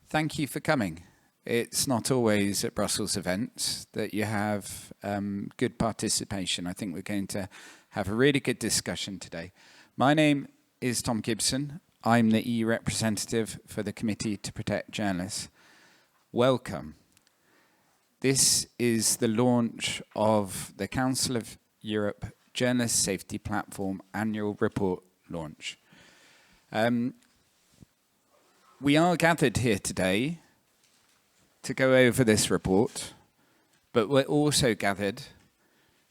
Thank you for coming. It's not always at Brussels events that you have good participation. I think we're going to have a really good discussion today. My name is Tom Gibson. I'm the EU representative for the Committee to Protect Journalists. Welcome. This is the launch of the Council of Europe Journalist Safety Platform annual report launch. We are gathered here today to go over this report, but we're also gathered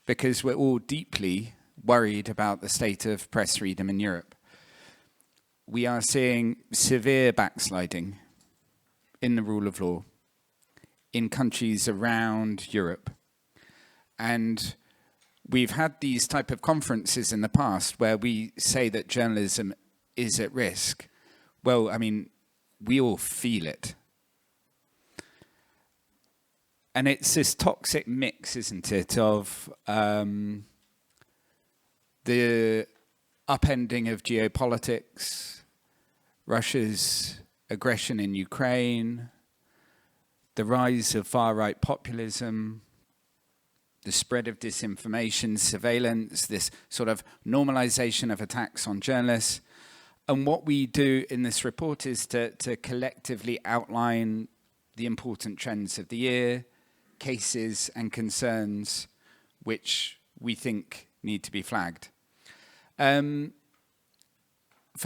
because we're all deeply worried about the state of press freedom in Europe. We are seeing severe backsliding in the rule of law in countries around Europe. And we've had these type of conferences in the past where we say that journalism is at risk. Well, I mean, we all feel it. And it's this toxic mix, isn't it, of the upending of geopolitics, Russia's aggression in Ukraine, the rise of far-right populism, the spread of disinformation, surveillance, this sort of normalization of attacks on journalists. And what we do in this report is to collectively outline the important trends of the year, cases and concerns which we think need to be flagged. For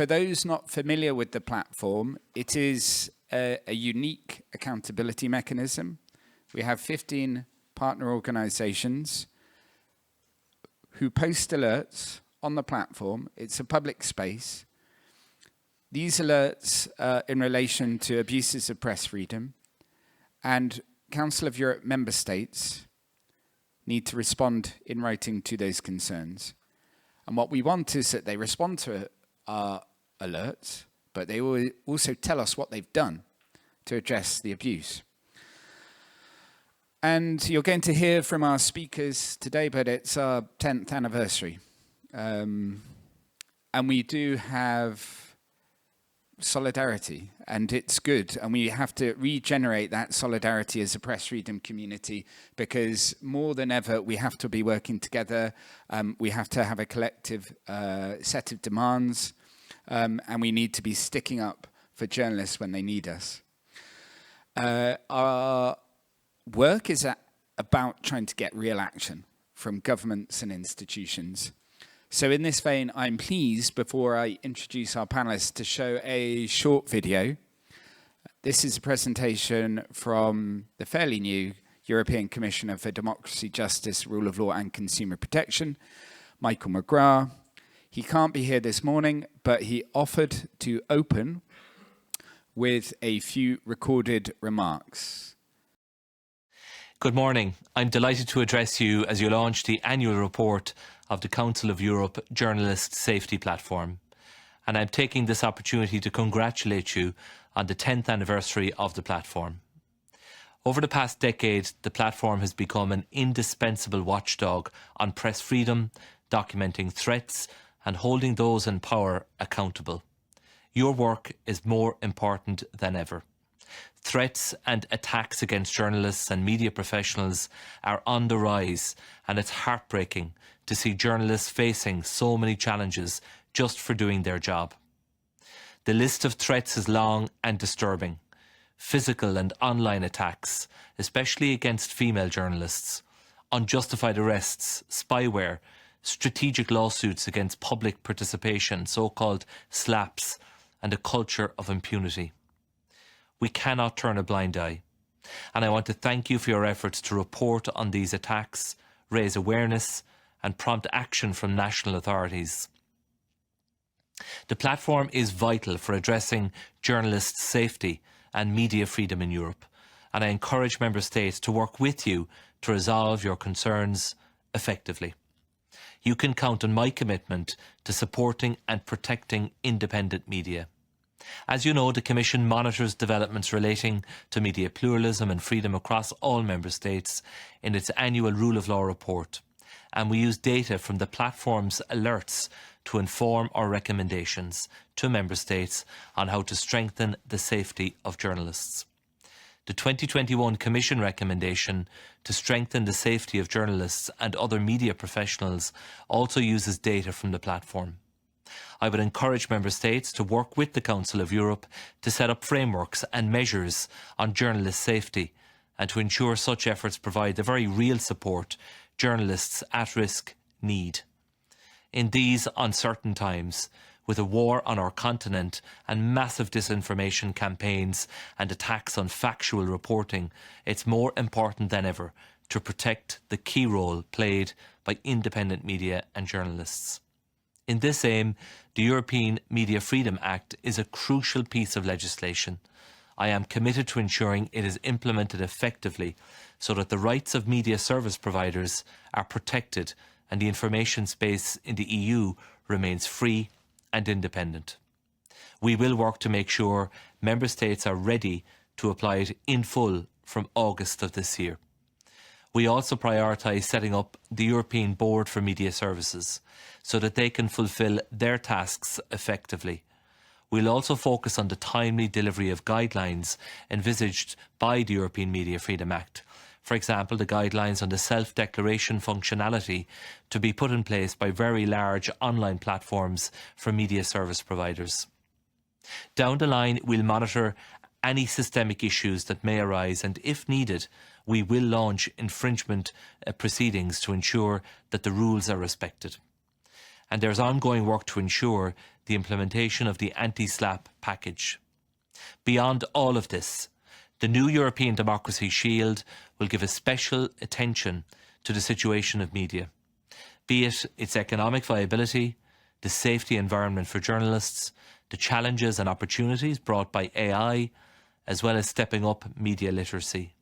those not familiar with the platform, it is a unique accountability mechanism. We have 15 partner organizations who post alerts on the platform. It's a public space. These alerts are in relation to abuses of press freedom, and Council of Europe member states need to respond in writing to those concerns. And what we want is that they respond to our alerts, but they will also tell us what they've done to address the abuse. And you're going to hear from our speakers today, but it's our 10th anniversary. And we do have solidarity, and it's good, and we have to regenerate that solidarity as a press freedom community, because more than ever we have to be working together. We have to have a collective set of demands, and we need to be sticking up for journalists when they need us. Our work is about trying to get real action from governments and institutions. So in this vein, I'm pleased, before I introduce our panelists, to show a short video. This is a presentation from the fairly new European Commissioner for Democracy, Justice, Rule of Law and Consumer Protection, Michael McGrath. He can't be here this morning, but he offered to open with a few recorded remarks. Good morning. I'm delighted to address you as you launch the annual report of the Council of Europe Journalist Safety Platform. And I'm taking this opportunity to congratulate you on the 10th anniversary of the platform. Over the past decade, the platform has become an indispensable watchdog on press freedom, documenting threats and holding those in power accountable. Your work is more important than ever. Threats and attacks against journalists and media professionals are on the rise, and it's heartbreaking to see journalists facing so many challenges just for doing their job. The list of threats is long and disturbing. Physical and online attacks, especially against female journalists, unjustified arrests, spyware, strategic lawsuits against public participation, so-called SLAPPs, and a culture of impunity. We cannot turn a blind eye, and I want to thank you for your efforts to report on these attacks, raise awareness, and prompt action from national authorities. The platform is vital for addressing journalists' safety and media freedom in Europe, and I encourage Member States to work with you to resolve your concerns effectively. You can count on my commitment to supporting and protecting independent media. As you know, the Commission monitors developments relating to media pluralism and freedom across all Member States in its annual Rule of Law report, and we use data from the platform's alerts to inform our recommendations to Member States on how to strengthen the safety of journalists. The 2021 Commission recommendation to strengthen the safety of journalists and other media professionals also uses data from the platform. I would encourage Member States to work with the Council of Europe to set up frameworks and measures on journalist safety and to ensure such efforts provide the very real support journalists at risk need. In these uncertain times, with a war on our continent and massive disinformation campaigns and attacks on factual reporting, it's more important than ever to protect the key role played by independent media and journalists. In this aim, the European Media Freedom Act is a crucial piece of legislation. I am committed to ensuring it is implemented effectively so that the rights of media service providers are protected and the information space in the EU remains free and independent. We will work to make sure Member States are ready to apply it in full from August of this year. We also prioritise setting up the European Board for Media Services so that they can fulfil their tasks effectively. We'll also focus on the timely delivery of guidelines envisaged by the European Media Freedom Act. For example, the guidelines on the self-declaration functionality to be put in place by very large online platforms for media service providers. Down the line, we'll monitor any systemic issues that may arise, and if needed, we will launch infringement proceedings to ensure that the rules are respected. And there's ongoing work to ensure the implementation of the anti-SLAPP package. Beyond all of this, the new European Democracy Shield will give a special attention to the situation of media, be it its economic viability, the safety environment for journalists, the challenges and opportunities brought by AI, as well as stepping up media literacy.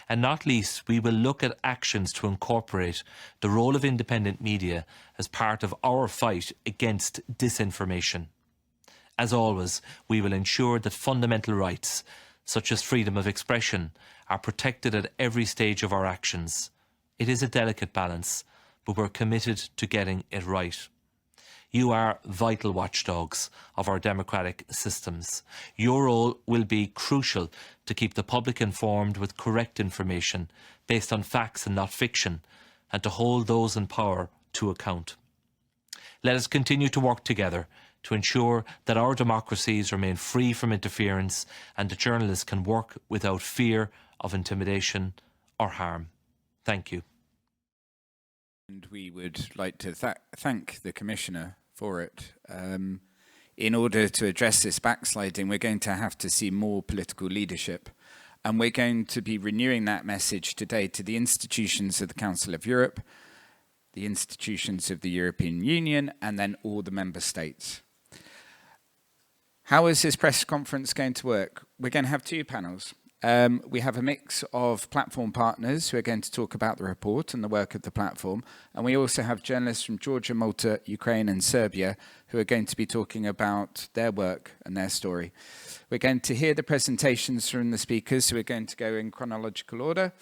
And not least, we will look at actions to incorporate the role of independent media as part of our fight against disinformation. As always, we will ensure that fundamental rights, such as freedom of expression, are protected at every stage of our actions. It is a delicate balance, but we're committed to getting it right. You are vital watchdogs of our democratic systems. Your role will be crucial to keep the public informed with correct information based on facts and not fiction, and to hold those in power to account. Let us continue to work together to ensure that our democracies remain free from interference and that journalists can work without fear of intimidation or harm. Thank you. And we would like to thank the Commissioner for it. In order to address this backsliding, we're going to have to see more political leadership. And we're going to be renewing that message today to the institutions of the Council of Europe, the institutions of the European Union, and then all the member states. How is this press conference going to work? We're going to have two panels. We have a mix of platform partners who are going to talk about the report and the work of the platform. And we also have journalists from Georgia, Malta, Ukraine and Serbia who are going to be talking about their work and their story. We're going to hear the presentations from the speakers, so we're going to go in chronological order.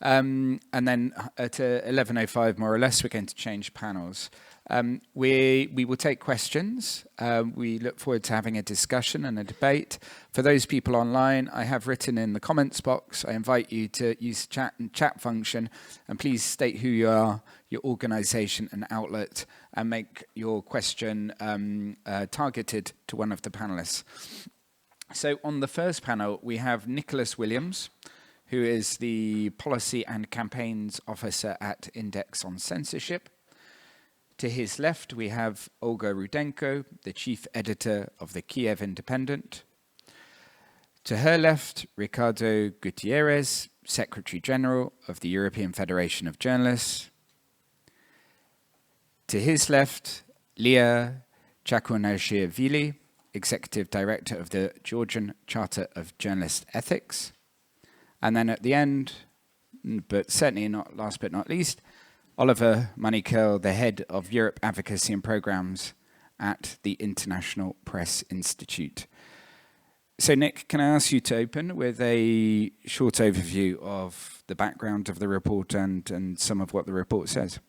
And then at 11:05 more or less, we're going to change panels. We will take questions. We look forward to having a discussion and a debate. For those people online, I have written in the comments box. I invite you to use the chat function, and please state who you are, your organisation and outlet, and make your question targeted to one of the panelists. So on the first panel, we have Nicholas Williams, who is the Policy and Campaigns Officer at Index on Censorship. To his left, we have Olga Rudenko, the Chief Editor of the Kiev Independent. To her left, Ricardo Gutierrez, Secretary General of the European Federation of Journalists. To his left, Leah Chakounashvili, Executive Director of the Georgian Charter of Journalist Ethics. And then at the end, but certainly not last but not least, Oliver Manikel, the Head of Europe Advocacy and Programmes at the International Press Institute. So Nick, can I ask you to open with a short overview of the background of the report and some of what the report says?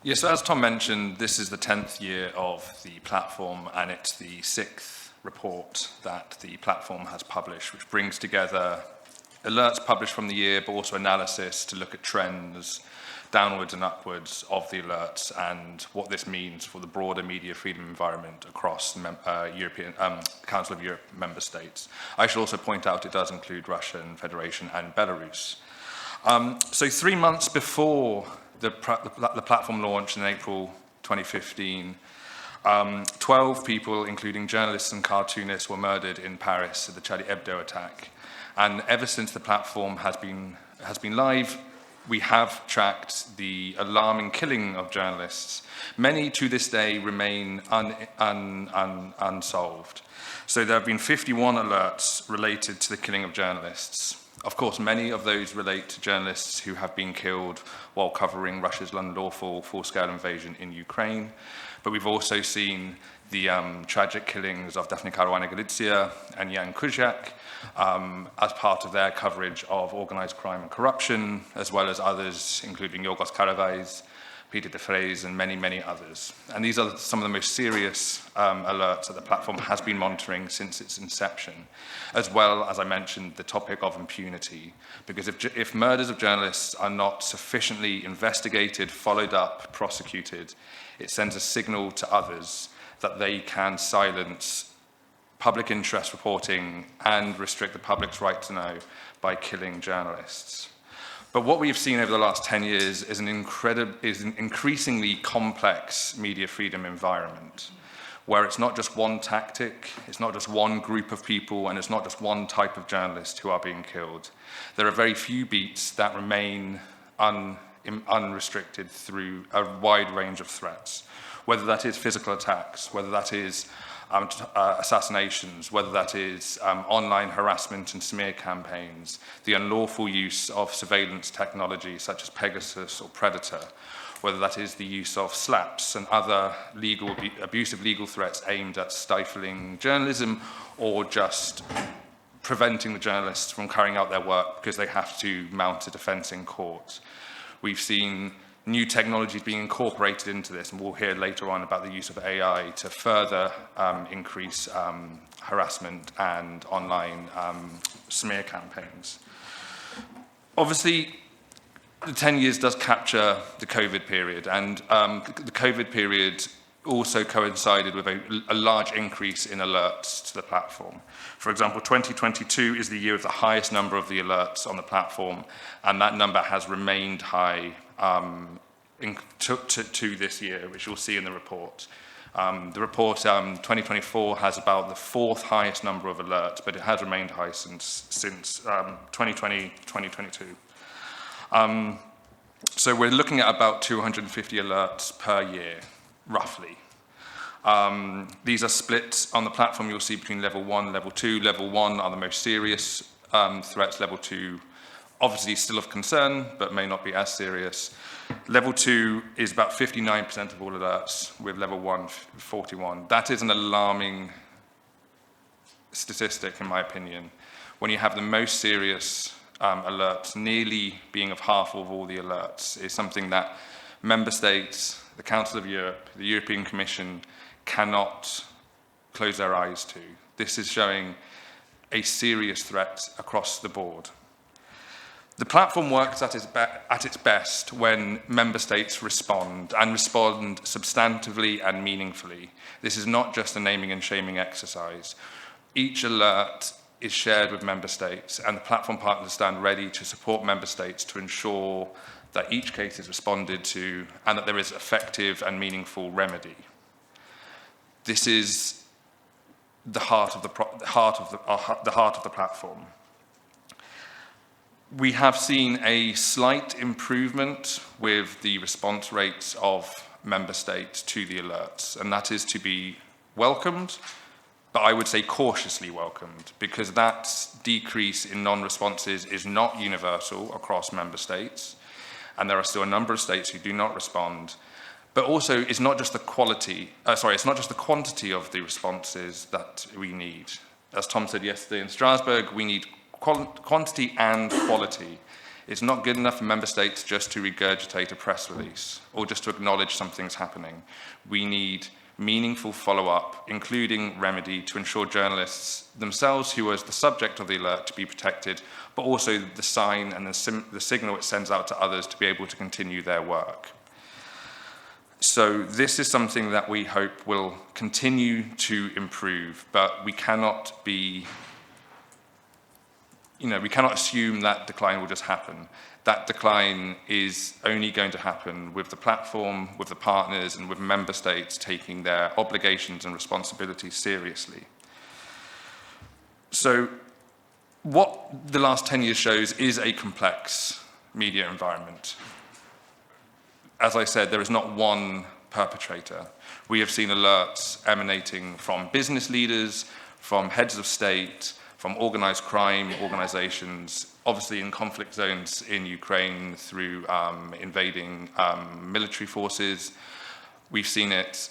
Yes, so as Tom mentioned, this is the 10th year of the platform, and it's the 6th report that the platform has published, which brings together alerts published from the year, but also analysis to look at trends downwards and upwards of the alerts and what this means for the broader media freedom environment across Council of Europe member states. I should also point out it does include Russian Federation and Belarus. So 3 months before the platform launched in April 2015, 12 people, including journalists and cartoonists, were murdered in Paris at the Charlie Hebdo attack. And ever since the platform has been live, we have tracked the alarming killing of journalists. Many to this day remain unsolved. So there have been 51 alerts related to the killing of journalists. Of course, many of those relate to journalists who have been killed while covering Russia's unlawful full-scale invasion in Ukraine. But we've also seen the tragic killings of Daphne Caruana Galizia and Jan Kuciak as part of their coverage of organized crime and corruption, as well as others, including Yorgos Karavais, Peter de Vries, and many, many others. And these are some of the most serious alerts that the platform has been monitoring since its inception, as well as I mentioned, the topic of impunity. Because if murders of journalists are not sufficiently investigated, followed up, prosecuted, it sends a signal to others that they can silence public interest reporting and restrict the public's right to know by killing journalists. But what we've seen over the last 10 years is an increasingly complex media freedom environment, where it's not just one tactic, it's not just one group of people, and it's not just one type of journalist who are being killed. There are very few beats that remain unrestricted through a wide range of threats, whether that is physical attacks, whether that is assassinations, whether that is online harassment and smear campaigns, the unlawful use of surveillance technology such as Pegasus or Predator, whether that is the use of slaps and other abusive legal threats aimed at stifling journalism or just preventing the journalists from carrying out their work because they have to mount a defense in court. We've seen new technologies being incorporated into this, and we'll hear later on about the use of AI to further increase harassment and online smear campaigns. Obviously, the 10 years does capture the COVID period, and the COVID period also coincided with a large increase in alerts to the platform. For example, 2022 is the year of the highest number of the alerts on the platform, and that number has remained high to this year, which you'll see in the report. The report 2024 has about the 4th highest number of alerts, but it has remained high since 2020, 2022. So we're looking at about 250 alerts per year, roughly. These are split on the platform. You'll see between level 1 and level 2. Level 1 are the most serious threats. Level 2, obviously still of concern, but may not be as serious. Level 2 is about 59% of all alerts, with level 1, 41. That is an alarming statistic, in my opinion. When you have the most serious alerts, nearly being of half of all the alerts, is something that member states, the Council of Europe, the European Commission cannot close their eyes to. This is showing a serious threat across the board. The platform works at its best when member states respond, and respond substantively and meaningfully. This is not just a naming and shaming exercise. Each alert is shared with member states, and the platform partners stand ready to support member states to ensure that each case is responded to and that there is effective and meaningful remedy. This is the heart of the platform. We have seen a slight improvement with the response rates of member states to the alerts, and that is to be welcomed, but I would say cautiously welcomed, because that decrease in non-responses is not universal across member states, and there are still a number of states who do not respond. But also, it's not just the quantity of the responses that we need. As Tom said yesterday in Strasbourg, we need quantity and quality. It's not good enough for member states just to regurgitate a press release or just to acknowledge something's happening. We need meaningful follow-up, including remedy, to ensure journalists themselves, who are the subject of the alert, to be protected, but also the sign and the signal it sends out to others to be able to continue their work. So this is something that we hope will continue to improve, but we cannot be, we cannot assume that decline will just happen. That decline is only going to happen with the platform, with the partners, and with member states taking their obligations and responsibilities seriously. So what the last 10 years shows is a complex media environment. As I said, there is not one perpetrator. We have seen alerts emanating from business leaders, from heads of state, from organized crime organizations, obviously in conflict zones in Ukraine through invading military forces. We've seen it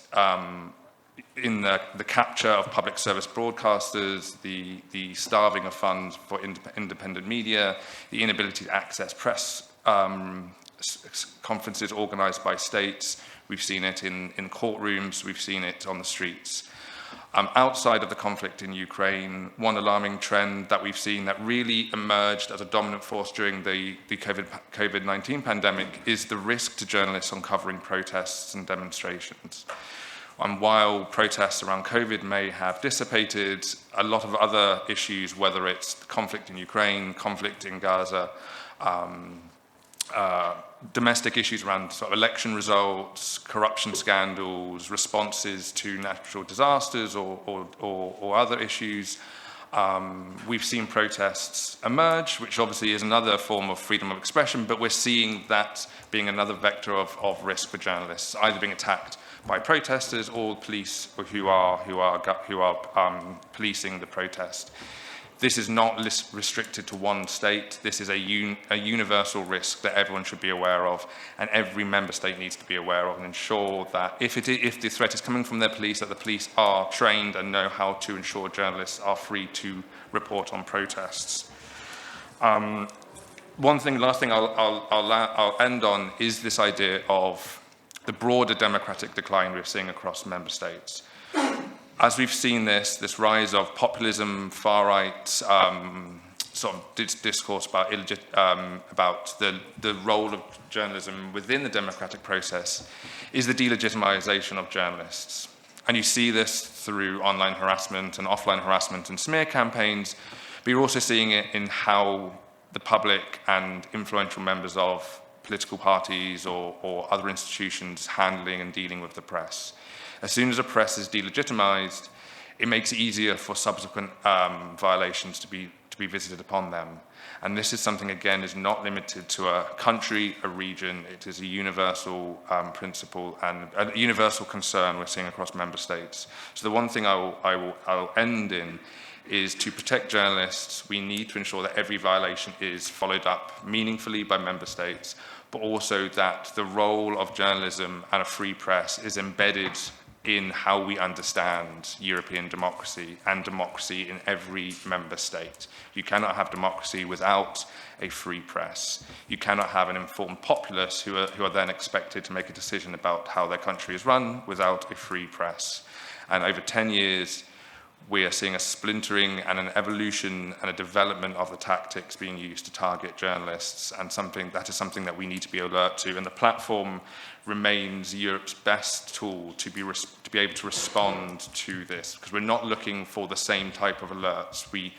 in the capture of public service broadcasters, the starving of funds for independent media, the inability to access press conferences organized by states. We've seen it in courtrooms, we've seen it on the streets. Outside of the conflict in Ukraine, one alarming trend that we've seen that really emerged as a dominant force during the COVID-19 pandemic is the risk to journalists on covering protests and demonstrations. And while protests around COVID may have dissipated, a lot of other issues, whether it's the conflict in Ukraine, conflict in Gaza, domestic issues around sort of election results, corruption scandals, responses to natural disasters or other issues. We've seen protests emerge, which obviously is another form of freedom of expression, but we're seeing that being another vector of risk for journalists, either being attacked by protesters or police who are policing the protest. This is not restricted to one state. This is a universal risk that everyone should be aware of, and every member state needs to be aware of and ensure that if the threat is coming from their police, that the police are trained and know how to ensure journalists are free to report on protests. Last thing I'll end on is this idea of the broader democratic decline we're seeing across member states. As we've seen this rise of populism, far-right sort of discourse about the role of journalism within the democratic process, is the delegitimization of journalists. And you see this through online harassment and offline harassment and smear campaigns, but you're also seeing it in how the public and influential members of political parties or other institutions handling and dealing with the press. As soon as a press is delegitimized, it makes it easier for subsequent violations to be visited upon them. And this is something, again, is not limited to a country, a region. It is a universal principle and a universal concern we're seeing across member states. So the one thing I'll end in is to protect journalists. We need to ensure that every violation is followed up meaningfully by member states, but also that the role of journalism and a free press is embedded in how we understand European democracy and democracy in every member state. You cannot have democracy without a free press. You cannot have an informed populace who are then expected to make a decision about how their country is run without a free press. And over 10 years, we are seeing a splintering and an evolution and a development of the tactics being used to target journalists, and that is something that we need to be alert to. And the platform remains Europe's best tool to be able to respond to this, because we're not looking for the same type of alerts. We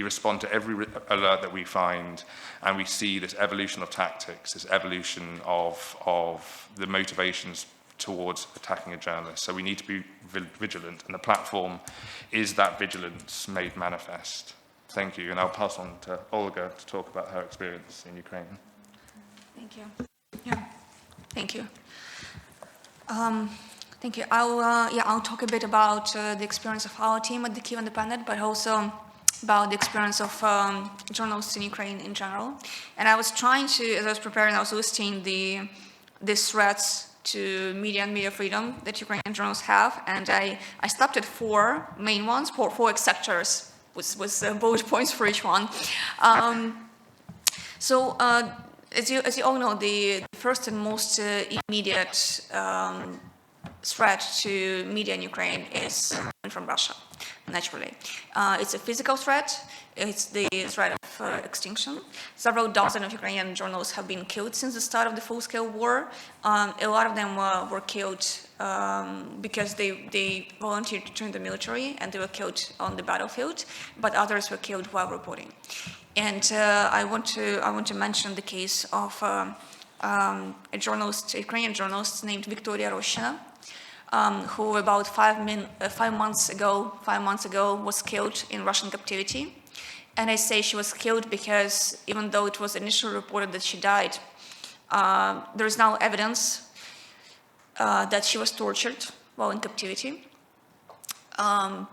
respond to every alert that we find, and we see this evolution of tactics, this evolution of the motivations towards attacking a journalist. So we need to be vigilant, and the platform is that vigilance made manifest. Thank you, and I'll pass on to Olga to talk about her experience in Ukraine. Thank you. Yeah, thank you. Thank you. I'll talk a bit about the experience of our team at the Kyiv Independent, but also about the experience of journalists in Ukraine in general. And I was trying to, as I was preparing, I was listing these threats to media and media freedom that Ukrainian journalists have, and I stopped at four main ones, four sectors with bullet points for each one. So, as you all know, the first and most immediate threat to media in Ukraine is coming from Russia, naturally. It's a physical threat. It's the threat of extinction. Several dozen of Ukrainian journalists have been killed since the start of the full-scale war. A lot of them were killed because they volunteered to join the military and they were killed on the battlefield, but others were killed while reporting. And I want to mention the case of a Ukrainian journalist named Victoria Roshina, who about 5 months ago was killed in Russian captivity. And I say she was killed because even though it was initially reported that she died, there is now evidence that she was tortured while in captivity. And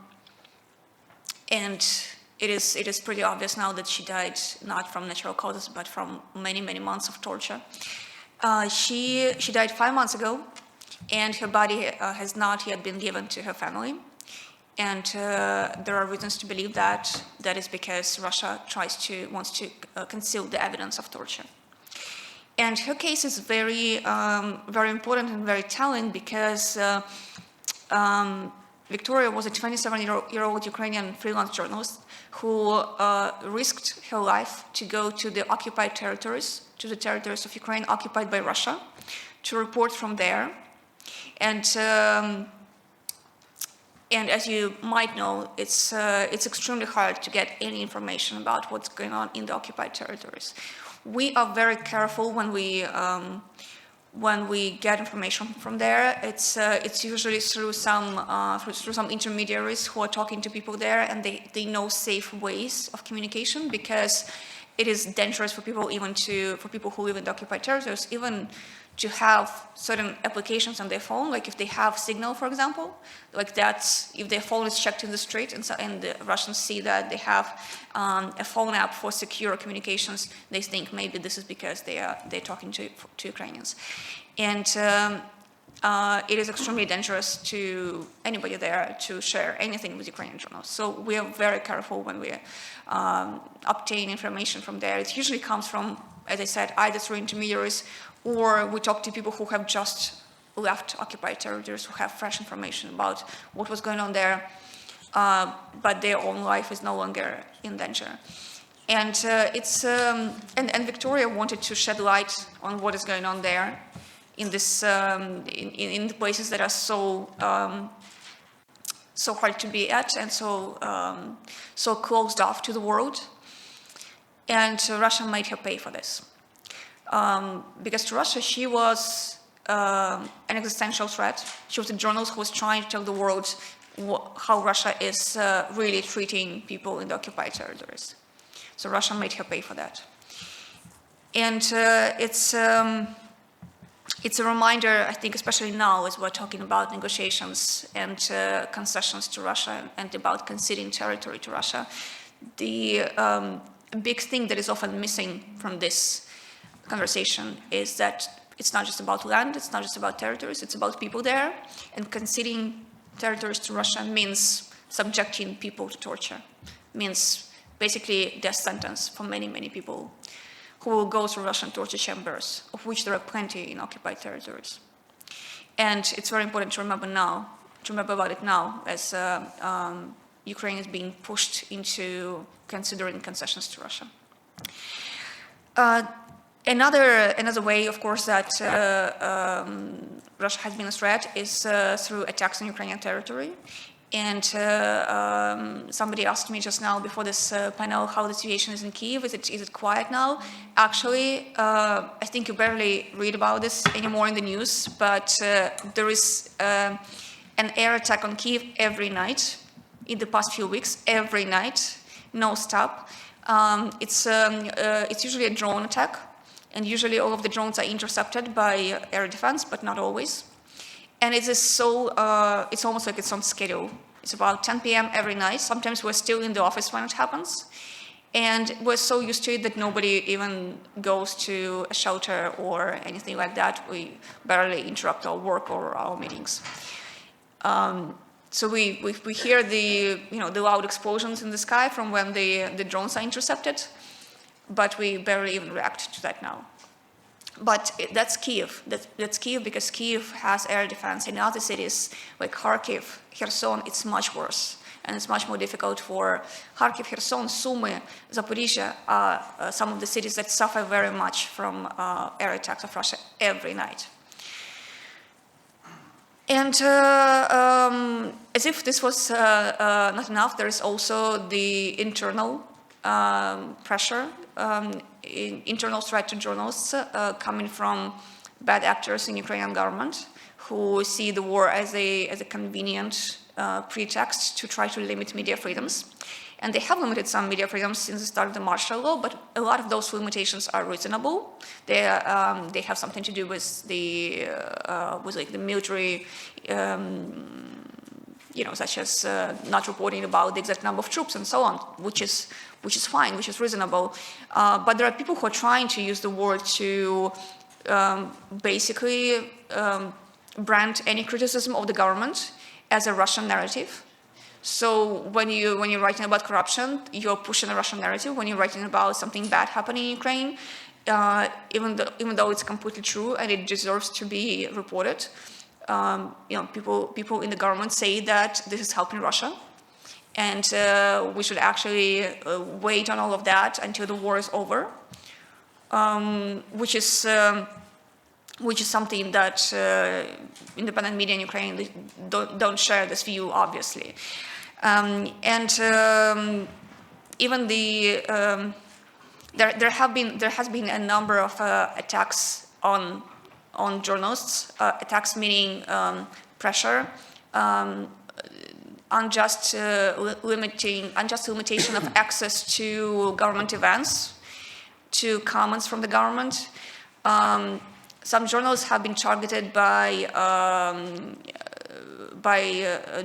it is pretty obvious now that she died not from natural causes, but from many, many months of torture. She died 5 months ago, and her body has not yet been given to her family. And there are reasons to believe that is because Russia wants to conceal the evidence of torture. And her case is very, very important and very telling because Victoria was a 27-year-old Ukrainian freelance journalist who risked her life to go to the occupied territories, to the territories of Ukraine occupied by Russia, to report from there. And as you might know, it's extremely hard to get any information about what's going on in the occupied territories. We are very careful when we get information from there. It's usually through some intermediaries who are talking to people there, and they know safe ways of communication, because it is dangerous for people for people who live in the occupied territories, even to have certain applications on their phone, like if they have Signal, for example, like that's, if their phone is checked in the street and the Russians see that they have a phone app for secure communications, they think maybe this is because they're talking to Ukrainians. And it is extremely dangerous to anybody there to share anything with Ukrainian journalists. So we are very careful when we obtain information from there. It usually comes from, as I said, either through intermediaries, or we talk to people who have just left occupied territories, who have fresh information about what was going on there, but their own life is no longer in danger. And and Victoria wanted to shed light on what is going on there in this in the places that are so hard to be at and so closed off to the world. And Russia made her pay for this. Because to Russia, she was an existential threat. She was a journalist who was trying to tell the world how Russia is really treating people in the occupied territories. So Russia made her pay for that. And it's a reminder, I think, especially now as we're talking about negotiations and concessions to Russia and about conceding territory to Russia, the big thing that is often missing from this conversation is that it's not just about land, it's not just about territories, it's about people there, and conceding territories to Russia means subjecting people to torture, means basically death sentence for many, many people who will go through Russian torture chambers, of which there are plenty in occupied territories. And it's very important to remember about it now, as Ukraine is being pushed into considering concessions to Russia. Another way, of course, that Russia has been a threat is through attacks on Ukrainian territory. And somebody asked me just now before this panel how the situation is in Kyiv. Is it quiet now? Actually, I think you barely read about this anymore in the news, but there is an air attack on Kyiv every night in the past few weeks, every night, no stop. It's usually a drone attack. And usually all of the drones are intercepted by air defense, but not always. And it is it's almost like it's on schedule. It's about 10 p.m. every night. Sometimes we're still in the office when it happens. And we're so used to it that nobody even goes to a shelter or anything like that. We barely interrupt our work or our meetings. So we hear the loud explosions in the sky from when the drones are intercepted. but we barely even react to that now. But that's Kyiv. That's Kyiv because Kyiv has air defense. In other cities like Kharkiv, Kherson, it's much worse. And it's much more difficult for Kharkiv, Kherson, Sumy, Zaporizhia, some of the cities that suffer very much from air attacks of Russia every night. And as if this was not enough, there is also the internal pressure, internal threat to journalists coming from bad actors in Ukrainian government who see the war as a convenient pretext to try to limit media freedoms. And they have limited some media freedoms since the start of the martial law, but a lot of those limitations are reasonable. They have something to do with the military, such as not reporting about the exact number of troops and so on, which is fine, which is reasonable. But there are people who are trying to use the war to basically brand any criticism of the government as a Russian narrative. So when you're writing about corruption, you're pushing a Russian narrative. When you're writing about something bad happening in Ukraine, even though it's completely true and it deserves to be reported, people in the government say that this is helping Russia, and we should actually wait on all of that until the war is over, which is something that independent media in Ukraine don't share this view, obviously. Even there has been a number of attacks on journalists, attacks meaning pressure, unjust limitation of access to government events, to comments from the government. Some journalists have been targeted by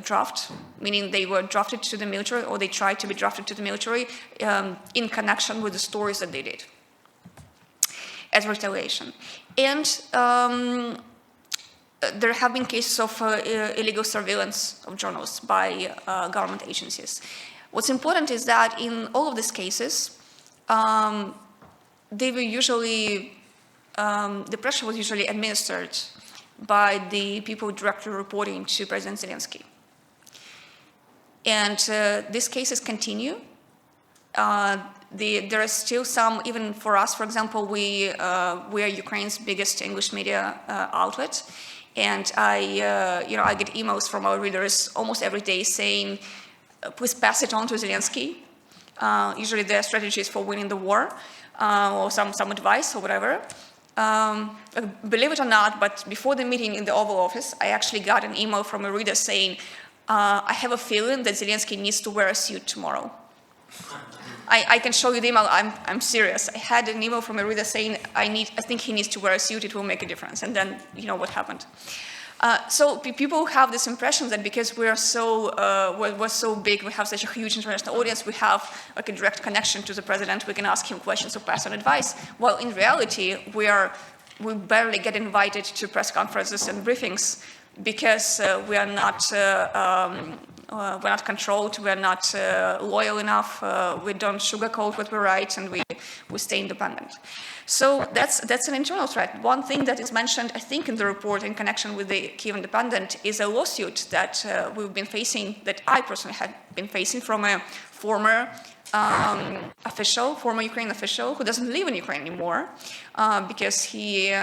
draft, meaning they were drafted to the military or they tried to be drafted to the military in connection with the stories that they did as retaliation. And there have been cases of illegal surveillance of journalists by government agencies. What's important is that in all of these cases, they were usually the pressure was usually administered by the people directly reporting to President Zelensky. And these cases continue. There are still some, even for us, for example, we are Ukraine's biggest English media outlet. And I get emails from our readers almost every day saying, please pass it on to Zelensky. Usually their strategies for winning the war, or some advice or whatever. Believe it or not, but before the meeting in the Oval Office, I actually got an email from a reader saying, I have a feeling that Zelensky needs to wear a suit tomorrow. I can show you the email, I'm serious. I had an email from a reader saying, I think he needs to wear a suit, it will make a difference. And then, you know what happened. So people have this impression that because we're so big, we have such a huge international audience, we have like a direct connection to the president, we can ask him questions or pass on advice. Well, in reality, we barely get invited to press conferences and briefings because we are not controlled, we're not loyal enough, we don't sugarcoat what we write, and we stay independent. So that's an internal threat. One thing that is mentioned, I think, in the report in connection with the Kyiv Independent is a lawsuit that we've been facing, that I personally had been facing from a former Ukrainian official who doesn't live in Ukraine anymore because he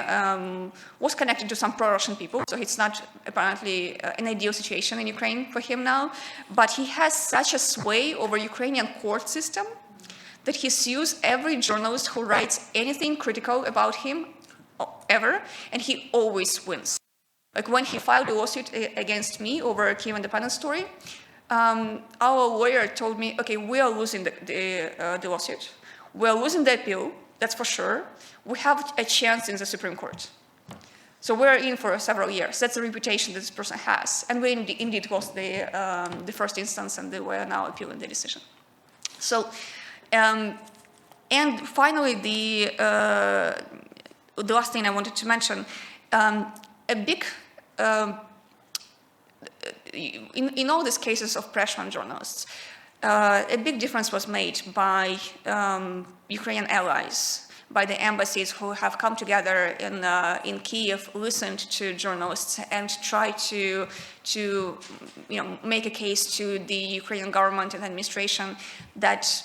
was connected to some pro-Russian people, so it's not apparently an ideal situation in Ukraine for him now, but he has such a sway over Ukrainian court system that he sues every journalist who writes anything critical about him ever, and he always wins. Like when he filed a lawsuit against me over a Kyiv Independent story, our lawyer told me, okay, we are losing the lawsuit. We are losing the appeal, that's for sure. We have a chance in the Supreme Court. So we're in for several years. That's the reputation that this person has. And we indeed lost the first instance, and we are now appealing the decision. So, and finally, the last thing I wanted to mention, a big, in all these cases of pressure on journalists, a big difference was made by Ukrainian allies, by the embassies who have come together in Kiev, listened to journalists, and tried to make a case to the Ukrainian government and administration that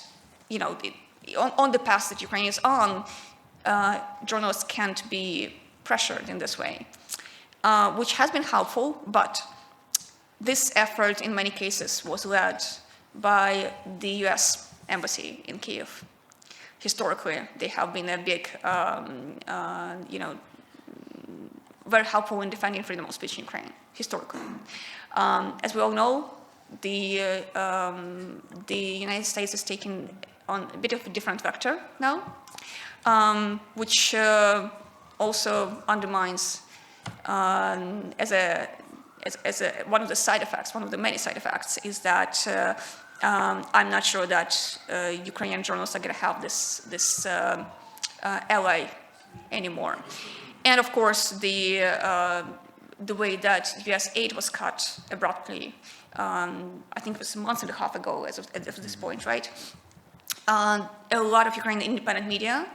on the path that Ukraine is on, journalists can't be pressured in this way, which has been helpful, but this effort in many cases was led by the US Embassy in Kiev. Historically, they have been a big, very helpful in defending freedom of speech in Ukraine, historically. As we all know, the United States is taking on a bit of a different vector now, which also undermines one of the side effects, one of the many side effects, is that I'm not sure that Ukrainian journalists are going to have this ally anymore. And of course, the way that US aid was cut abruptly, I think it was a month and a half ago as of this point, right? A lot of Ukrainian independent media,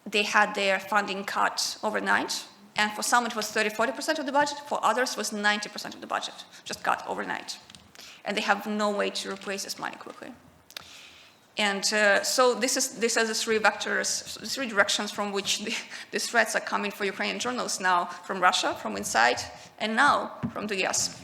they had their funding cut overnight. And for some, it was 30-40% of the budget. For others, it was 90% of the budget, just cut overnight. And they have no way to replace this money quickly. And so these are the three vectors, the three directions from which these threats are coming for Ukrainian journalists now, from Russia, from inside, and now from the US.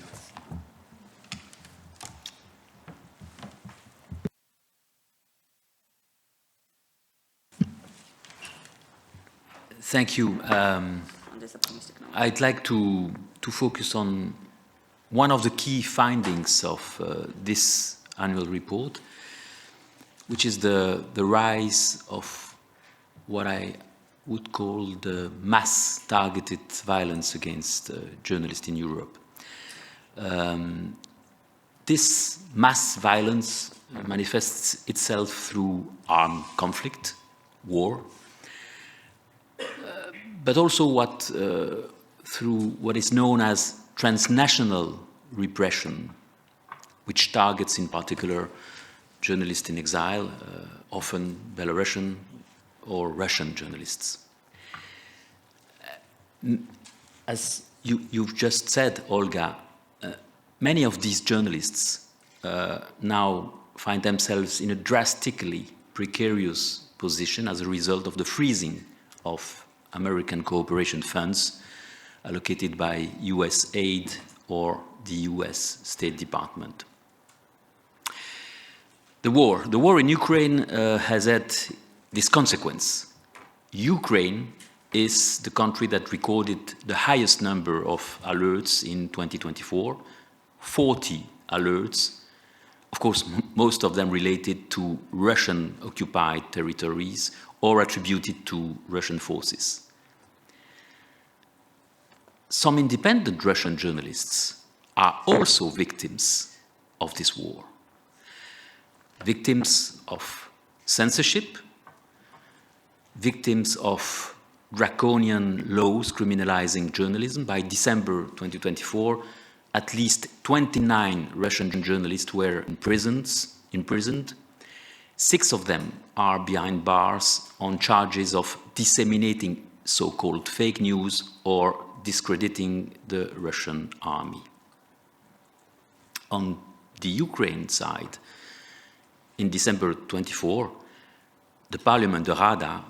Thank you. I'd like to focus on one of the key findings of this annual report, which is the rise of what I would call the mass targeted violence against journalists in Europe. This mass violence manifests itself through armed conflict, war, but also through what is known as transnational repression, which targets in particular journalists in exile, often Belarusian or Russian journalists. As you've just said, Olga, many of these journalists now find themselves in a drastically precarious position as a result of the freezing of American cooperation funds allocated by US aid or the US State Department. The war in Ukraine has had this consequence. Ukraine is the country that recorded the highest number of alerts in 2024, 40 alerts, of course, most of them related to Russian-occupied territories or attributed to Russian forces. Some independent Russian journalists are also victims of this war. Victims of censorship, victims of draconian laws criminalizing journalism. By December 2024, at least 29 Russian journalists were imprisoned. 6 of them are behind bars on charges of disseminating so-called fake news or discrediting the Russian army. On the Ukraine side, in December 24, the Parliament, the Rada,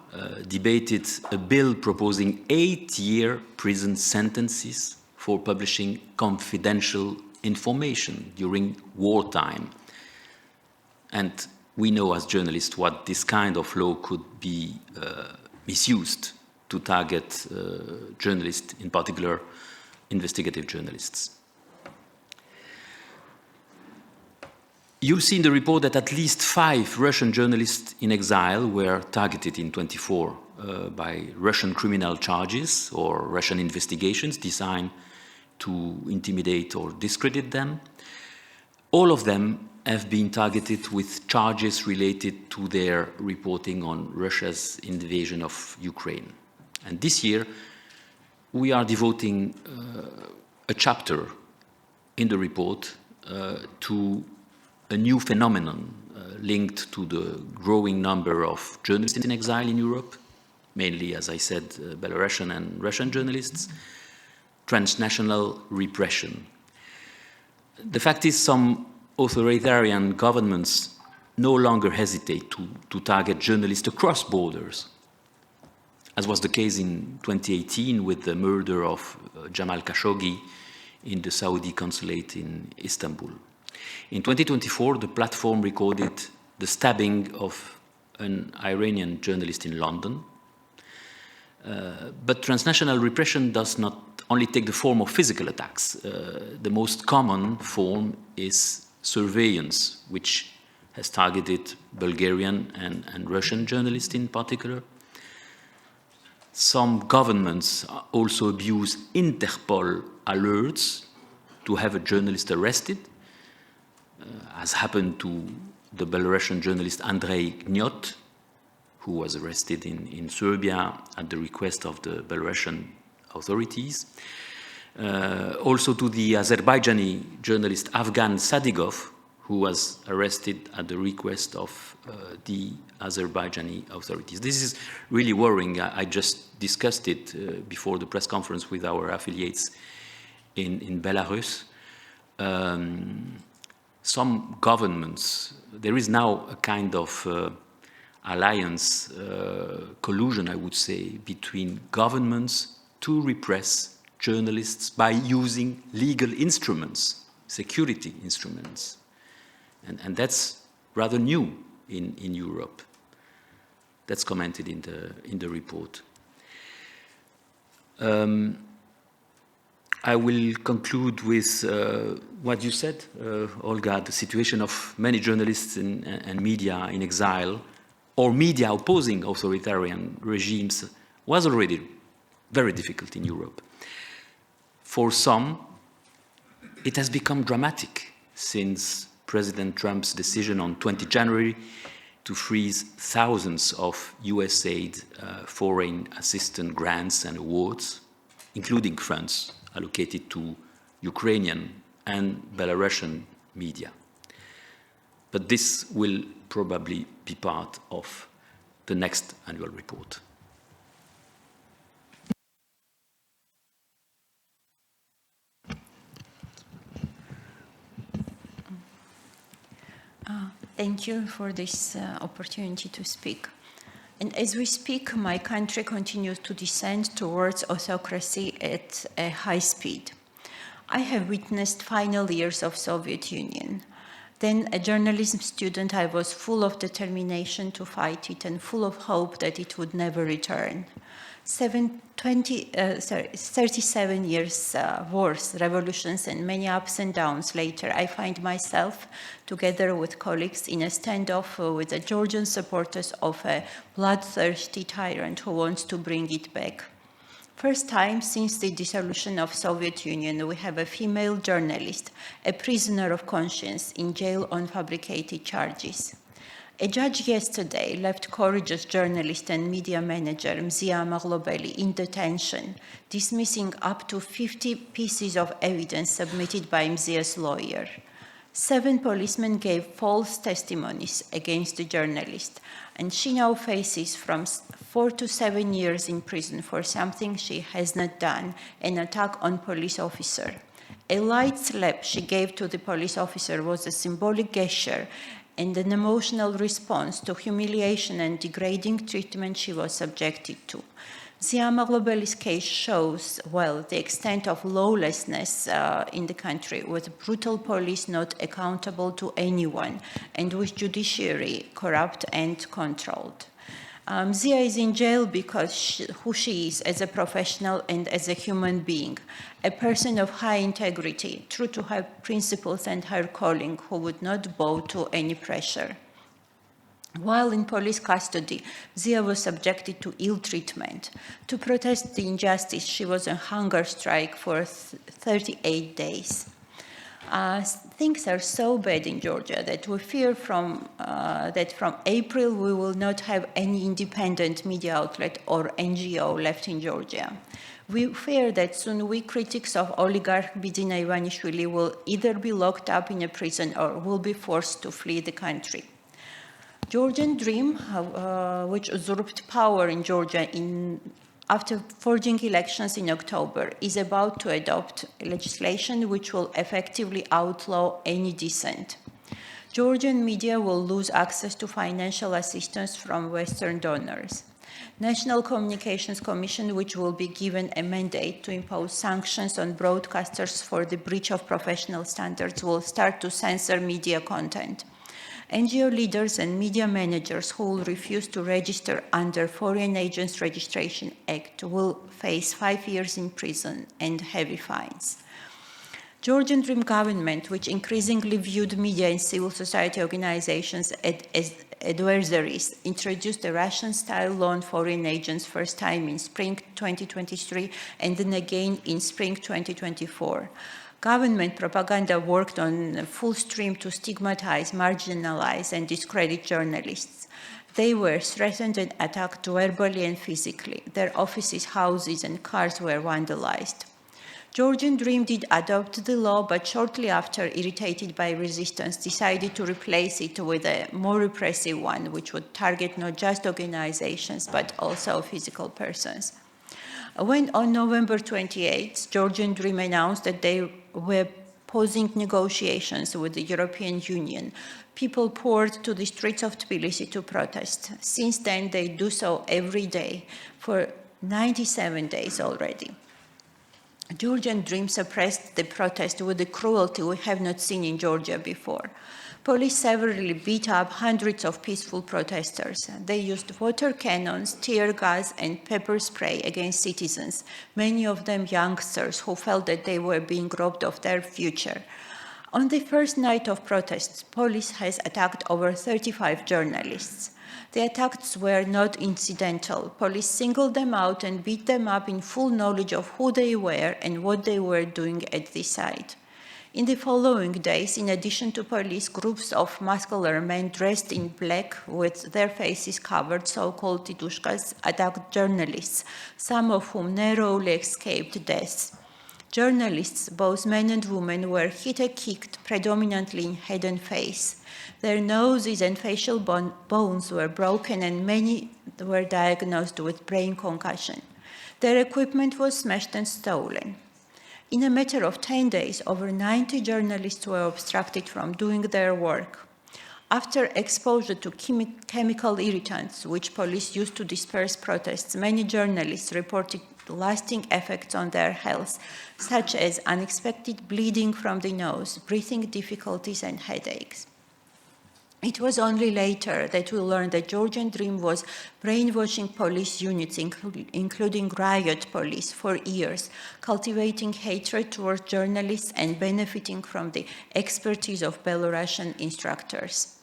debated a bill proposing 8-year prison sentences for publishing confidential information during wartime. And we know as journalists what this kind of law could be misused to target journalists, in particular investigative journalists. You'll see in the report that at least 5 Russian journalists in exile were targeted in 24 by Russian criminal charges or Russian investigations designed to intimidate or discredit them. All of them have been targeted with charges related to their reporting on Russia's invasion of Ukraine. And this year, we are devoting a chapter in the report to a new phenomenon linked to the growing number of journalists in exile in Europe, mainly, as I said, Belarusian and Russian journalists, transnational repression. The fact is, some authoritarian governments no longer hesitate to target journalists across borders, as was the case in 2018 with the murder of Jamal Khashoggi in the Saudi consulate in Istanbul. In 2024, the platform recorded the stabbing of an Iranian journalist in London. But transnational repression does not only take the form of physical attacks. The most common form is surveillance, which has targeted Bulgarian and Russian journalists in particular. Some governments also abuse Interpol alerts to have a journalist arrested, as happened to the Belarusian journalist Andrei Gnot, who was arrested in Serbia at the request of the Belarusian authorities. Also to the Azerbaijani journalist Afgan Sadigov, who was arrested at the request of the Azerbaijani authorities. This is really worrying. I just discussed it before the press conference with our affiliates in Belarus. Some governments, there is now a kind of alliance, collusion, I would say, between governments to repress journalists by using legal instruments, security instruments. And that's rather new in Europe. That's commented in the report. I will conclude with what you said, Olga, the situation of many journalists and media in exile or media opposing authoritarian regimes was already very difficult in Europe. For some, it has become dramatic since President Trump's decision on 20 January to freeze thousands of USAID foreign assistance grants and awards, including funds allocated to Ukrainian and Belarusian media. But this will probably be part of the next annual report. Thank you for this opportunity to speak. And as we speak, my country continues to descend towards autocracy at a high speed. I have witnessed final years of Soviet Union. Then, a journalism student, I was full of determination to fight it and full of hope that it would never return. 37 years wars, revolutions, and many ups and downs later, I find myself, together with colleagues, in a standoff with the Georgian supporters of a bloodthirsty tyrant who wants to bring it back. First time since the dissolution of Soviet Union, we have a female journalist, a prisoner of conscience, in jail on fabricated charges. A judge yesterday left courageous journalist and media manager Mzia Maglobeli in detention, dismissing up to 50 pieces of evidence submitted by Mzia's lawyer. 7 policemen gave false testimonies against the journalist, and she now faces from 4 to 7 years in prison for something she has not done, an attack on police officer. A light slap she gave to the police officer was a symbolic gesture and an emotional response to humiliation and degrading treatment she was subjected to. Mzia Maglobeli's case shows well the extent of lawlessness in the country, with brutal police not accountable to anyone and with judiciary corrupt and controlled. Mzia is in jail because who she is as a professional and as a human being, a person of high integrity, true to her principles and her calling, who would not bow to any pressure. While in police custody, Mzia was subjected to ill treatment. To protest the injustice, she was on hunger strike for 38 days. Things are so bad in Georgia that we fear that from April we will not have any independent media outlet or NGO left in Georgia. We fear that soon we critics of oligarch Bidzina Ivanishvili will either be locked up in a prison or will be forced to flee the country. Georgian Dream, which usurped power in Georgia after forging elections in October, is about to adopt legislation which will effectively outlaw any dissent. Georgian media will lose access to financial assistance from Western donors. National Communications Commission, which will be given a mandate to impose sanctions on broadcasters for the breach of professional standards, will start to censor media content. NGO leaders and media managers who will refuse to register under Foreign Agents Registration Act will face 5 years in prison and heavy fines. Georgian Dream government, which increasingly viewed media and civil society organizations as adversaries, introduced a Russian-style law on foreign agents first time in spring 2023 and then again in spring 2024. Government propaganda worked on full stream to stigmatize, marginalize, and discredit journalists. They were threatened and attacked verbally and physically. Their offices, houses, and cars were vandalized. Georgian Dream did adopt the law, but shortly after, irritated by resistance, decided to replace it with a more repressive one, which would target not just organizations, but also physical persons. When on November 28, Georgian Dream announced that they were pausing negotiations with the European Union, people poured to the streets of Tbilisi to protest. Since then, they do so every day for 97 days already. Georgian Dream suppressed the protest with a cruelty we have not seen in Georgia before. Police severely beat up hundreds of peaceful protesters. They used water cannons, tear gas, and pepper spray against citizens, many of them youngsters who felt that they were being robbed of their future. On the first night of protests, police has attacked over 35 journalists. The attacks were not incidental. Police singled them out and beat them up in full knowledge of who they were and what they were doing at the site. In the following days, in addition to police, groups of muscular men dressed in black with their faces covered, so-called titushkas, attacked journalists, some of whom narrowly escaped death. Journalists, both men and women, were hit and kicked predominantly in head and face. Their noses and facial bones were broken and many were diagnosed with brain concussion. Their equipment was smashed and stolen. In a matter of 10 days, over 90 journalists were obstructed from doing their work. After exposure to chemical irritants, which police used to disperse protests, many journalists reported lasting effects on their health, such as unexpected bleeding from the nose, breathing difficulties, and headaches. It was only later that we learned that Georgian Dream was brainwashing police units, including riot police, for years, cultivating hatred towards journalists and benefiting from the expertise of Belarusian instructors.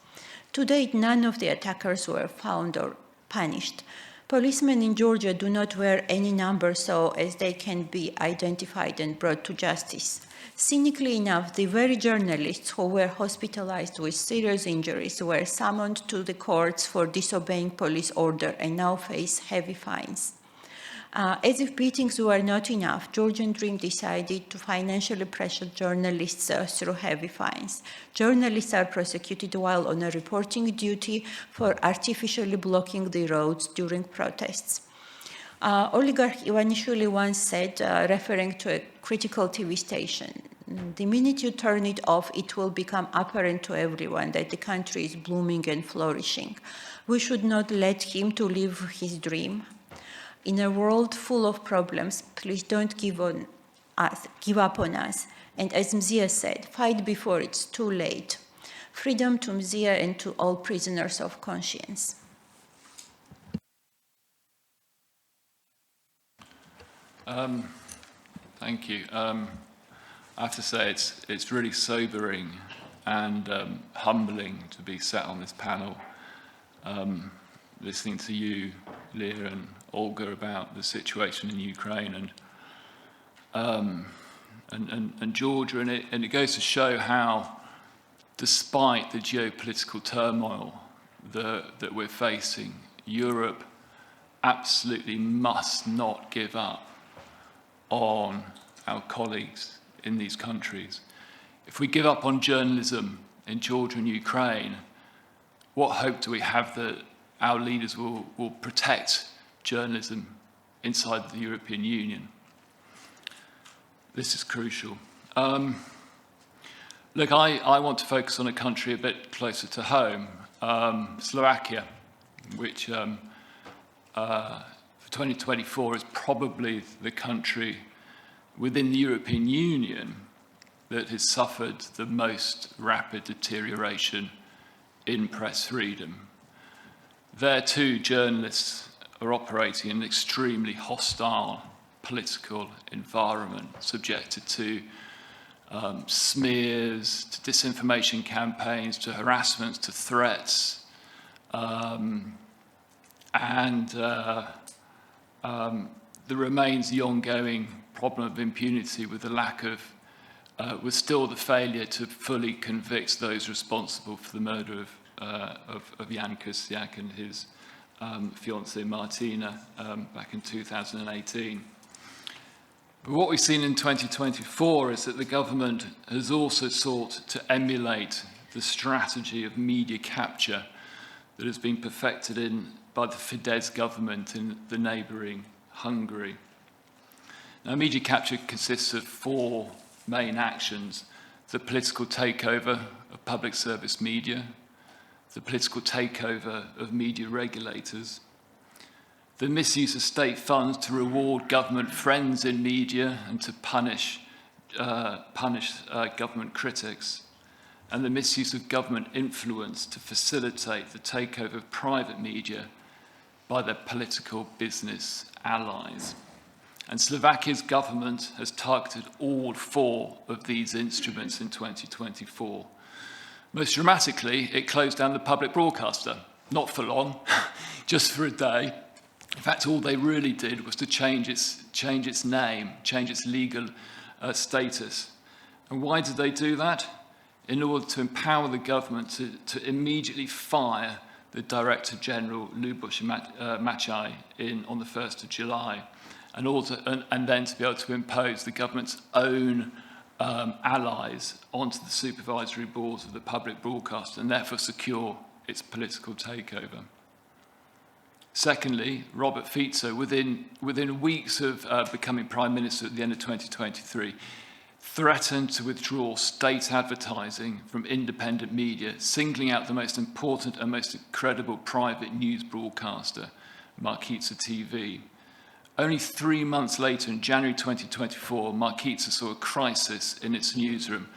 To date, none of the attackers were found or punished. Policemen in Georgia do not wear any number so as they can be identified and brought to justice. Cynically enough, the very journalists who were hospitalized with serious injuries were summoned to the courts for disobeying police order and now face heavy fines. As if beatings were not enough, Georgian Dream decided to financially pressure journalists through heavy fines. Journalists are prosecuted while on a reporting duty for artificially blocking the roads during protests. Oligarch Ivanishvili once said, referring to a critical TV station, "The minute you turn it off, it will become apparent to everyone that the country is blooming and flourishing. We should not let him to live his dream. In a world full of problems, please don't give up on us. And as Mzia said, fight before it's too late. Freedom to Mzia and to all prisoners of conscience." Thank you. I have to say it's really sobering and humbling to be sat on this panel, listening to you, Leah and Olga, about the situation in Ukraine and Georgia, and it goes to show how, despite the geopolitical turmoil that we're facing, Europe absolutely must not give up on our colleagues in these countries. If we give up on journalism in Georgia and Ukraine, what hope do we have that our leaders will protect journalism inside the European Union? This is crucial. Look, I want to focus on a country a bit closer to home, Slovakia, which for 2024 is probably the country within the European Union that has suffered the most rapid deterioration in press freedom. There too, journalists are operating in an extremely hostile political environment, subjected to smears, to disinformation campaigns, to harassments, to threats, and there remains the ongoing problem of impunity with the lack of, with still the failure to fully convict those responsible for the murder of Jan Kuciak and his fiancée Martina back in 2018. But what we've seen in 2024 is that the government has also sought to emulate the strategy of media capture that has been perfected by the Fidesz government in the neighbouring Hungary. Now, media capture consists of four main actions: the political takeover of public service media, the political takeover of media regulators, the misuse of state funds to reward government friends in media and to punish government critics, and the misuse of government influence to facilitate the takeover of private media by their political business allies. And Slovakia's government has targeted all four of these instruments in 2024. Most dramatically, it closed down the public broadcaster, not for long, just for a day. In fact, all they really did was to change its name, change its legal status. And why did they do that? In order to empower the government to immediately fire the Director General Luboš Mačaj on the 1st of July, and then to be able to impose the government's own allies onto the supervisory boards of the public broadcaster and therefore secure its political takeover. Secondly, Robert Fico, within weeks of becoming Prime Minister at the end of 2023, threatened to withdraw state advertising from independent media, singling out the most important and most credible private news broadcaster, Markiza TV. Only 3 months later, in January 2024, Markiza saw a crisis in its newsroom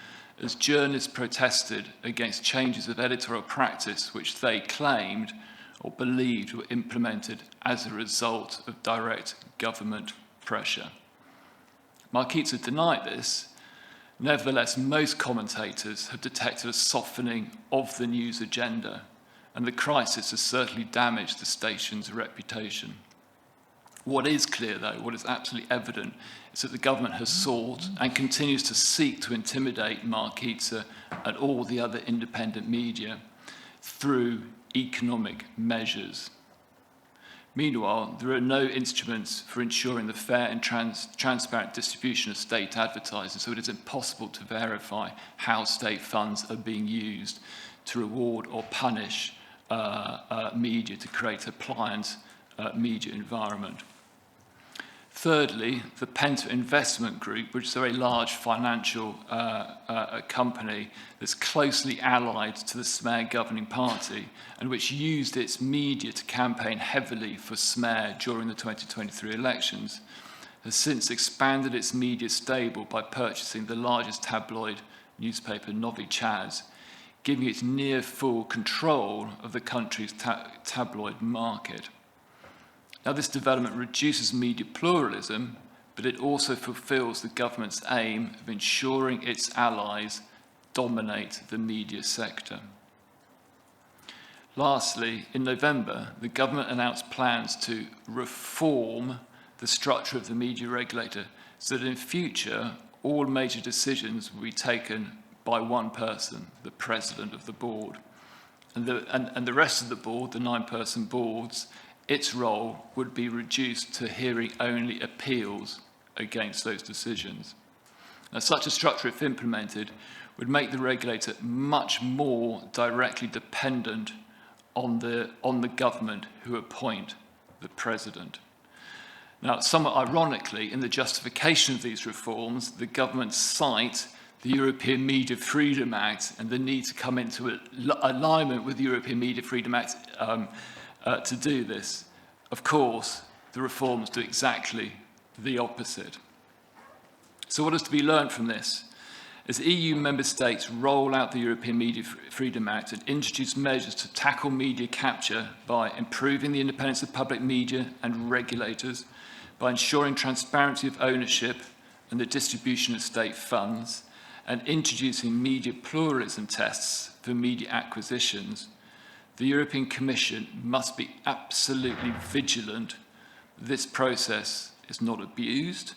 as journalists protested against changes of editorial practice which they claimed or believed were implemented as a result of direct government pressure. Markiza denied this. Nevertheless, most commentators have detected a softening of the news agenda, and the crisis has certainly damaged the station's reputation. What is clear, though, what is absolutely evident, is that the government has sought and continues to seek to intimidate Markiza and all the other independent media through economic measures. Meanwhile, there are no instruments for ensuring the fair and transparent distribution of state advertising, so it is impossible to verify how state funds are being used to reward or punish media to create a pliant media environment. Thirdly, the Penta Investment Group, which is a very large financial company that's closely allied to the Smer governing party and which used its media to campaign heavily for Smer during the 2023 elections, has since expanded its media stable by purchasing the largest tabloid newspaper, Novi Čas, giving it near full control of the country's tabloid market. Now, this development reduces media pluralism, but it also fulfills the government's aim of ensuring its allies dominate the media sector. Lastly, in November, the government announced plans to reform the structure of the media regulator so that in future, all major decisions will be taken by one person, the president of the board. And the rest of the board, the 9-person boards, its role would be reduced to hearing only appeals against those decisions. Now, such a structure, if implemented, would make the regulator much more directly dependent on the government who appoint the president. Now, somewhat ironically, in the justification of these reforms, the government cite the European Media Freedom Act and the need to come into alignment with the European Media Freedom Act to do this. Of course, the reforms do exactly the opposite. So what is to be learned from this? As EU member states roll out the European Media Freedom Act and introduce measures to tackle media capture by improving the independence of public media and regulators, by ensuring transparency of ownership and the distribution of state funds, and introducing media pluralism tests for media acquisitions, the European Commission must be absolutely vigilant that this process is not abused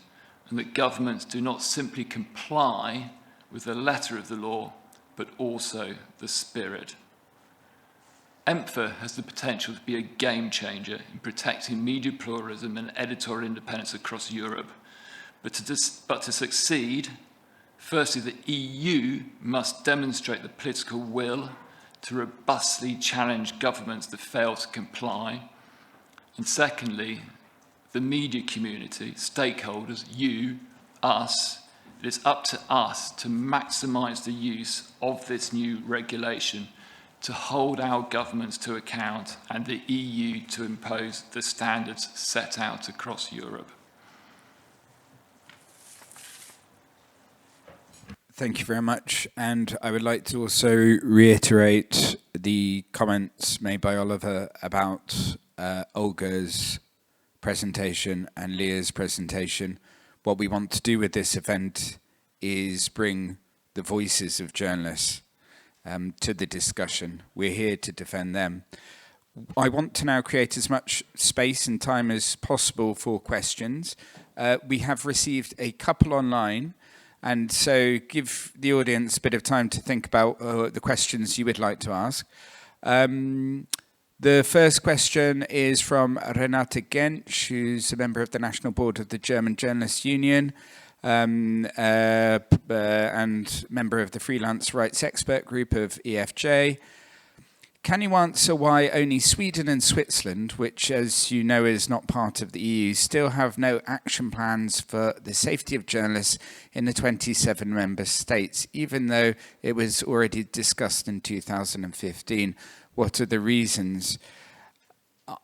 and that governments do not simply comply with the letter of the law, but also the spirit. EMFA has the potential to be a game changer in protecting media pluralism and editorial independence across Europe. But to succeed, firstly, the EU must demonstrate the political will to robustly challenge governments that fail to comply. And secondly, the media community, stakeholders, you, us, it is up to us to maximise the use of this new regulation to hold our governments to account and the EU to impose the standards set out across Europe. Thank you very much. And I would like to also reiterate the comments made by Oliver about Olga's presentation and Leah's presentation. What we want to do with this event is bring the voices of journalists to the discussion. We're here to defend them. I want to now create as much space and time as possible for questions. We have received a couple online, and so give the audience a bit of time to think about the questions you would like to ask. The first question is from Renate Gensch, who's a member of the National Board of the German Journalists Union and member of the Freelance Rights Expert Group of EFJ. Can you answer why only Sweden and Switzerland, which, as you know, is not part of the EU, still have no action plans for the safety of journalists in the 27 member states, even though it was already discussed in 2015? What are the reasons?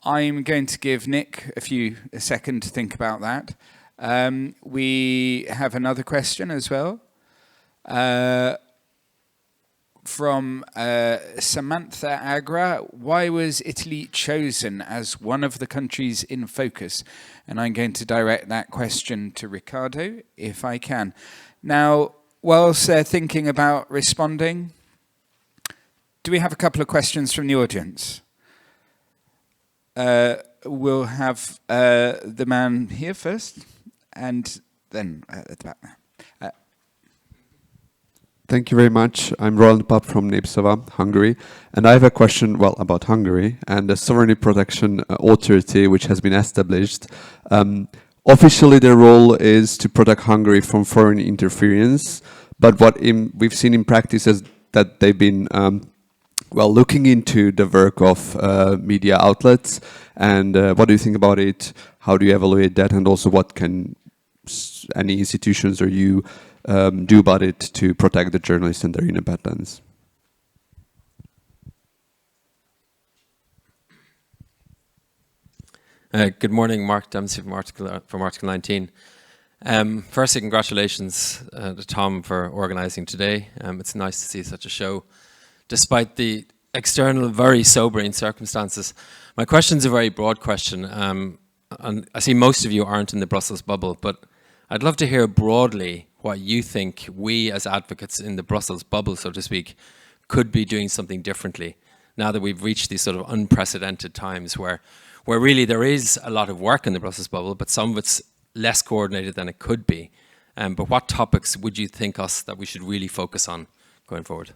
I'm going to give Nick a second to think about that. We have another question as well from Samantha Agra. Why was Italy chosen as one of the countries in focus? And I'm going to direct that question to Ricardo, if I can. Now, whilst they're thinking about responding, do we have a couple of questions from the audience? We'll have the man here first, and then at the back there. Thank you very much. I'm Roland Papp from Népszava, Hungary, and I have a question, about Hungary and the Sovereignty Protection Authority, which has been established. Officially, their role is to protect Hungary from foreign interference, but what we've seen in practice is that they've been looking into the work of media outlets, and what do you think about it? How do you evaluate that? And also, what can any institutions or you do about it to protect the journalists and their independence? Good morning, Mark Dempsey from Article 19. Firstly, congratulations to Tom for organising today. It's nice to see such a show, despite the external, very sobering circumstances. My question's a very broad question, and I see most of you aren't in the Brussels bubble, but I'd love to hear broadly what you think we as advocates in the Brussels bubble, so to speak, could be doing something differently now that we've reached these sort of unprecedented times where really there is a lot of work in the Brussels bubble, but some of it's less coordinated than it could be. But what topics would you think that we should really focus on going forward?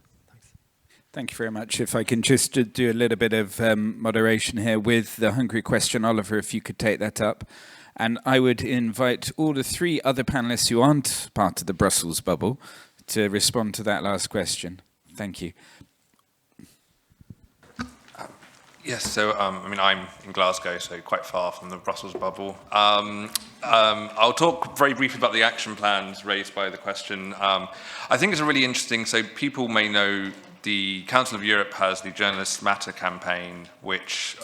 Thank you very much. If I can just do a little bit of moderation here with the Hungary question, Oliver, if you could take that up. And I would invite all the three other panelists who aren't part of the Brussels bubble to respond to that last question. Thank you. Yes, so I mean, I'm in Glasgow, so quite far from the Brussels bubble. I'll talk very briefly about the action plans raised by the question. I think it's really interesting. So people may know the Council of Europe has the Journalists Matter campaign, which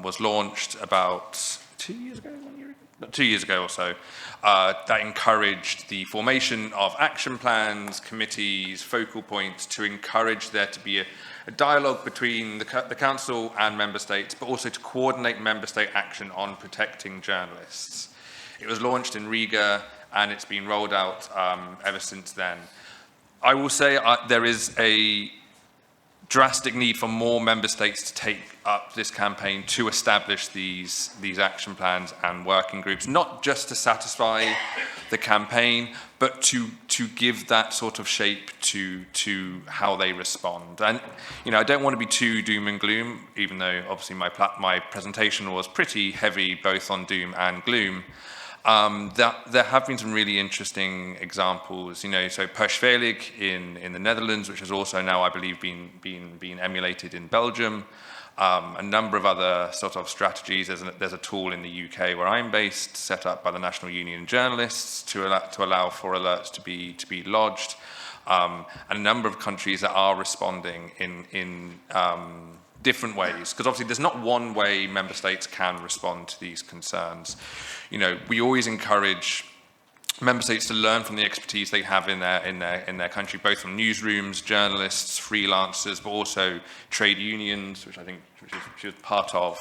was launched about 2 years ago, 1 year ago? 2 years ago or so. That encouraged the formation of action plans, committees, focal points to encourage there to be a dialogue between the Council and Member States, but also to coordinate Member State action on protecting journalists. It was launched in Riga, and it's been rolled out ever since then. I will say there is a drastic need for more Member States to take up this campaign to establish these action plans and working groups, not just to satisfy the campaign, but to give that sort of shape to how they respond. And you know, I don't want to be too doom and gloom, even though obviously my presentation was pretty heavy both on doom and gloom. There have been some really interesting examples, you know, so Persvelig in the Netherlands, which has also now, I believe, been emulated in Belgium. A number of other sort of strategies. There's a tool in the UK where I'm based, set up by the National Union of Journalists to allow for alerts to be lodged. And a number of countries that are responding in different ways, because obviously there's not one way Member States can respond to these concerns. You know, we always encourage Member States to learn from the expertise they have in their country, both from newsrooms, journalists, freelancers, but also trade unions, which I think she was part of,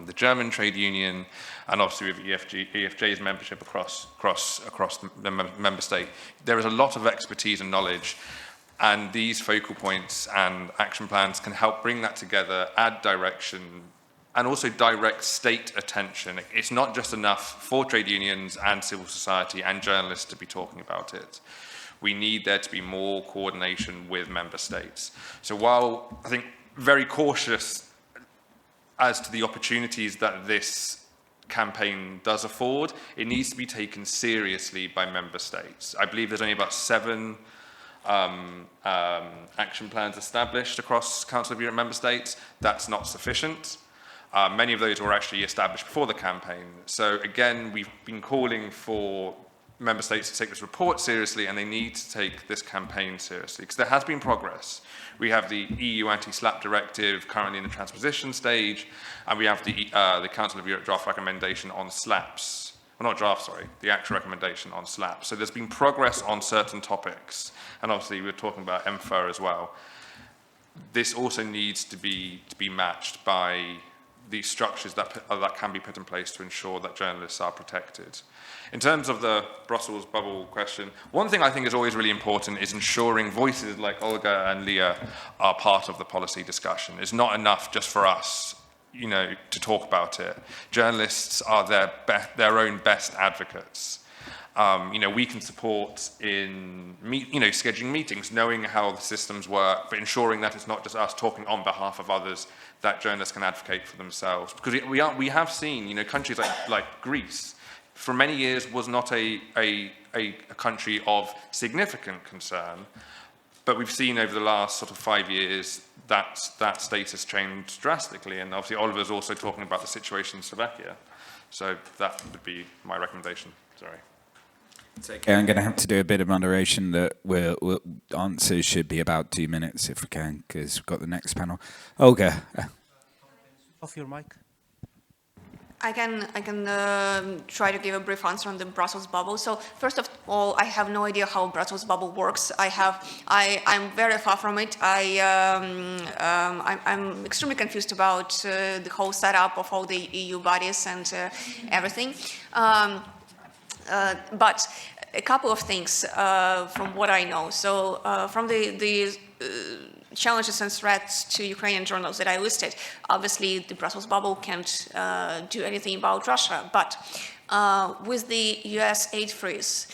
the German trade union, and obviously with EFJ's membership across the member state. There is a lot of expertise and knowledge, and these focal points and action plans can help bring that together, add direction, and also direct state attention. It's not just enough for trade unions and civil society and journalists to be talking about it. We need there to be more coordination with member states. So while I think very cautious as to the opportunities that this campaign does afford, it needs to be taken seriously by member states. I believe there's only about 7 action plans established across Council of Europe member states. That's not sufficient. Many of those were actually established before the campaign. So again, we've been calling for member states to take this report seriously, and they need to take this campaign seriously, because there has been progress. We have the EU anti-SLAPP directive currently in the transposition stage, and we have the Council of Europe draft recommendation on SLAPPs. Well, not draft, sorry, the actual recommendation on SLAPPs. So there's been progress on certain topics, and obviously we're talking about MFER as well. This also needs to be matched by these structures that can be put in place to ensure that journalists are protected. In terms of the Brussels bubble question, one thing I think is always really important is ensuring voices like Olga and Leah are part of the policy discussion. It's not enough just for us, you know, to talk about it. Journalists are their own best advocates. You know, we can support in scheduling meetings, knowing how the systems work, but ensuring that it's not just us talking on behalf of others, that journalists can advocate for themselves. Because we have seen, you know, countries like Greece, for many years was not a country of significant concern, but we've seen over the last sort of 5 years that status changed drastically, and obviously Oliver's also talking about the situation in Slovakia. So that would be my recommendation. Sorry. It's okay. I'm going to have to do a bit of moderation. That answers should be about 2 minutes if we can, because we've got the next panel. Olga. Off your mic. I can try to give a brief answer on the Brussels bubble. So first of all, I have no idea how Brussels bubble works. I'm very far from it. I'm extremely confused about the whole setup of all the EU bodies and everything. But a couple of things from what I know. So from the challenges and threats to Ukrainian journalists that I listed, obviously the Brussels bubble can't do anything about Russia. But with the US aid freeze,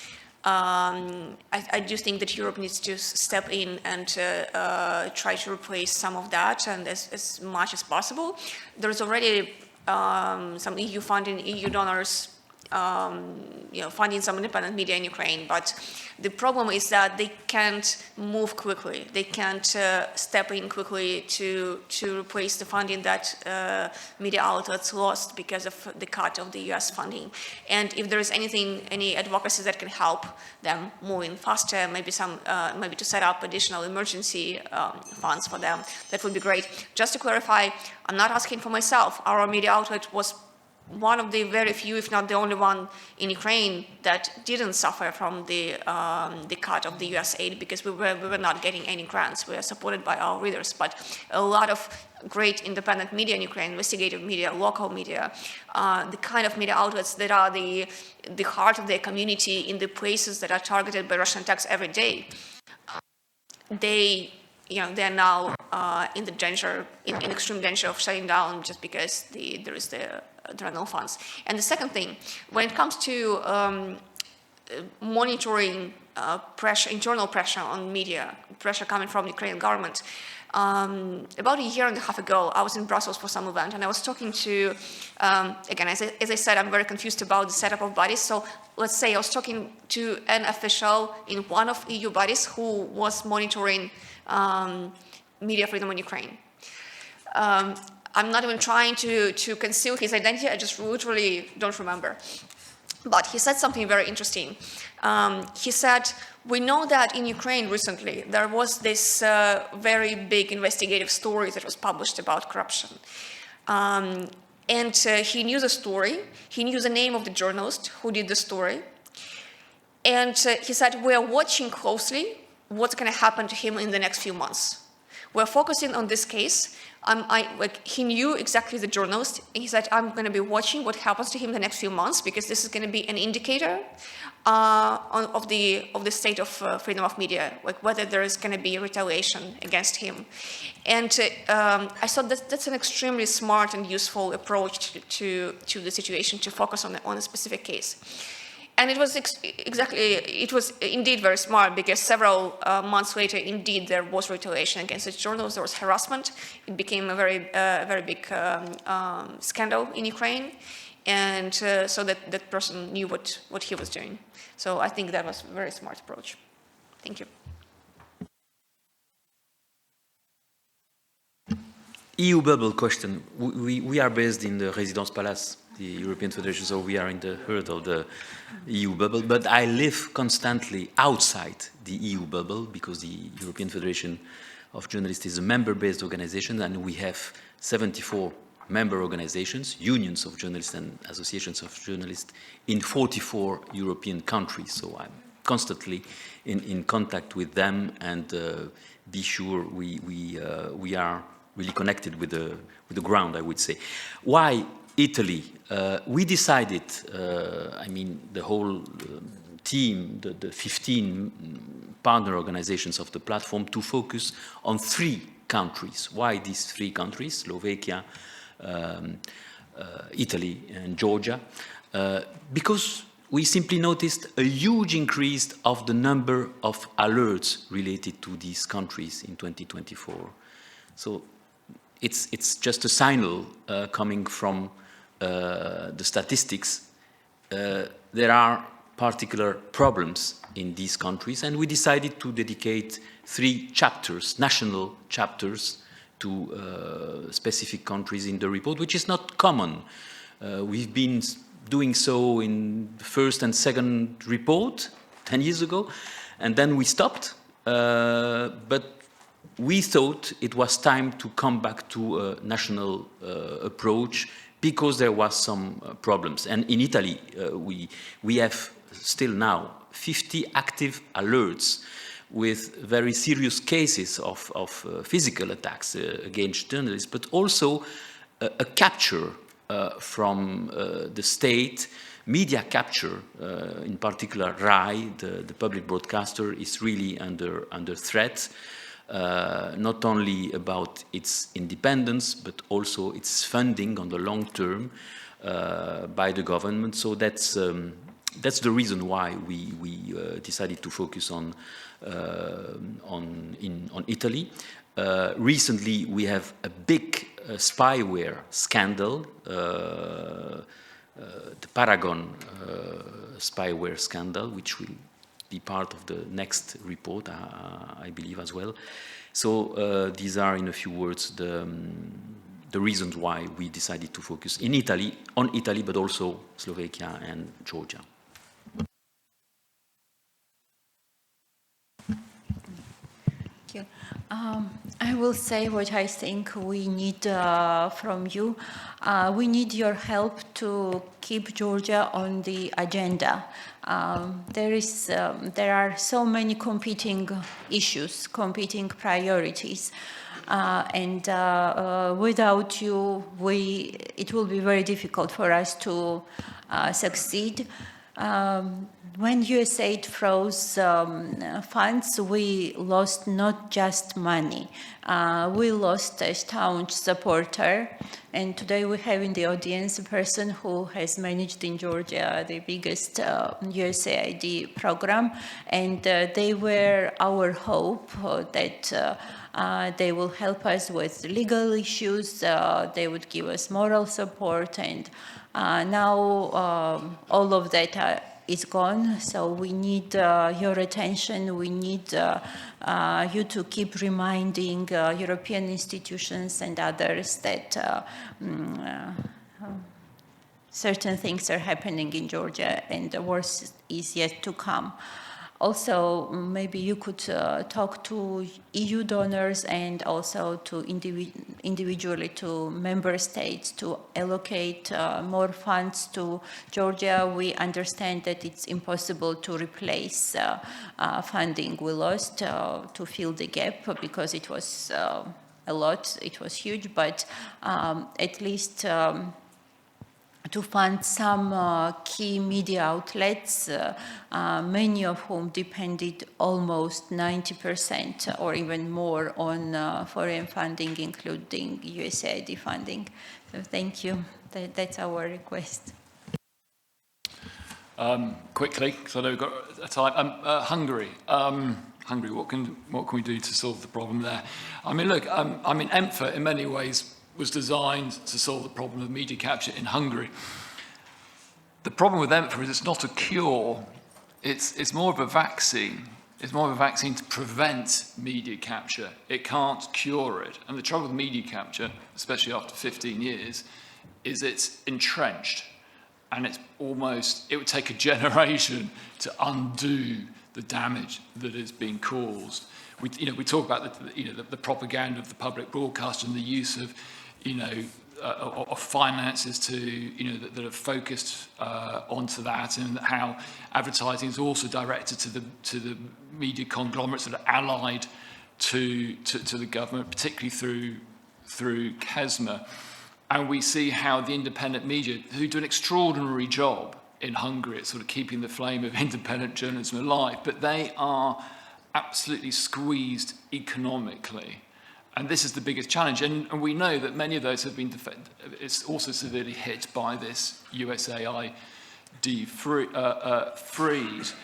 I do think that Europe needs to step in and try to replace some of that, and as much as possible. There's already some EU funding, EU donors funding some independent media in Ukraine, but the problem is that they can't move quickly. They can't step in quickly to replace the funding that media outlets lost because of the cut of the US funding. And if there is any advocacy that can help them moving faster, maybe maybe to set up additional emergency funds for them, that would be great. Just to clarify, I'm not asking for myself. Our media outlet was one of the very few, if not the only one in Ukraine that didn't suffer from the cut of the US aid, because we were not getting any grants. We are supported by our readers, but a lot of great independent media in Ukraine, investigative media, local media, the kind of media outlets that are the heart of their community in the places that are targeted by Russian attacks every day, they're now in extreme danger of shutting down just because there are no funds. And the second thing, when it comes to monitoring internal pressure on media, pressure coming from the Ukrainian government, about a year and a half ago, I was in Brussels for some event, and I was talking to, again, as I said, I'm very confused about the setup of bodies. So let's say I was talking to an official in one of EU bodies who was monitoring media freedom in Ukraine. I'm not even trying to conceal his identity, I just literally don't remember. But he said something very interesting. He said, we know that in Ukraine recently, there was this very big investigative story that was published about corruption. And he knew the story, he knew the name of the journalist who did the story. And he said, we're watching closely what's going to happen to him in the next few months. We're focusing on this case. He knew exactly the journalist. He said, I'm going to be watching what happens to him in the next few months, because this is going to be an indicator of the state of freedom of media, like whether there is going to be retaliation against him. And I thought that's an extremely smart and useful approach to the situation, to focus on a specific case. And it was indeed very smart, because several months later, indeed, there was retaliation against the journalists, there was harassment. It became a very big scandal in Ukraine. And so that person knew what he was doing. So I think that was a very smart approach. Thank you. EU bubble question. We are based in the Residence Palace, the European Federation, so we are in the heart of the EU bubble. But I live constantly outside the EU bubble, because the European Federation of Journalists is a member-based organization, and we have 74 member organizations, unions of journalists and associations of journalists in 44 European countries. So I'm constantly in contact with them, and be sure we are really connected with the ground, I would say. Why Italy? We decided, the whole team, the 15 partner organizations of the platform, to focus on 3 countries. Why these 3 countries? Slovakia, Italy, and Georgia. Because we simply noticed a huge increase of the number of alerts related to these countries in 2024. So it's just a signal coming from the statistics. There are particular problems in these countries, and we decided to dedicate 3 chapters, national chapters, to specific countries in the report, which is not common. We've been doing so in the first and second report 10 years ago, and then we stopped. But we thought it was time to come back to a national approach, because there was some problems. And in Italy, we have still now 50 active alerts with very serious cases of physical attacks against journalists, but also a capture from the state, media capture, in particular RAI, the public broadcaster, is really under threat. Not only about its independence, but also its funding on the long term by the government. So that's the reason why we decided to focus on Italy. Recently, we have a big spyware scandal the Paragon spyware scandal, which will be part of the next report, I believe, as well. So these are, in a few words, the reasons why we decided to focus on Italy, but also Slovakia and Georgia. Thank you. I will say what I think we need from you. We need your help to keep Georgia on the agenda. There are so many competing issues, competing priorities. And without you, it will be very difficult for us to succeed. When USAID froze funds, we lost not just money. We lost a staunch supporter. And today we have in the audience a person who has managed in Georgia the biggest USAID program. And they were our hope that they will help us with legal issues. They would give us moral support. And now all of that is gone, so we need your attention. We need you to keep reminding European institutions and others that certain things are happening in Georgia and the worst is yet to come. Also, maybe you could talk to EU donors and also to individually to member states to allocate more funds to Georgia. We understand that it's impossible to replace funding we lost to fill the gap because it was a lot, it was huge, but at least to fund some key media outlets, many of whom depended almost 90% or even more on foreign funding, including USAID funding. So thank you. That's our request. Quickly, because I know we've got time. Hungary. Hungary, what can we do to solve the problem there? I mean, look, EMFA in many ways was designed to solve the problem of media capture in Hungary. The problem with EMFA is it's not a cure, it's more of a vaccine. It's more of a vaccine to prevent media capture. It can't cure it. And the trouble with media capture, especially after 15 years, is it's entrenched. And it would take a generation to undo the damage that has been caused. We talk about the propaganda of the public broadcaster and the use of of finances that are focused onto that, and how advertising is also directed to the media conglomerates that are allied to the government, particularly through KESMA. And we see how the independent media, who do an extraordinary job in Hungary at sort of keeping the flame of independent journalism alive, but they are absolutely squeezed economically. And this is the biggest challenge. And we know that many of those have been it's also severely hit by this USAID freeze.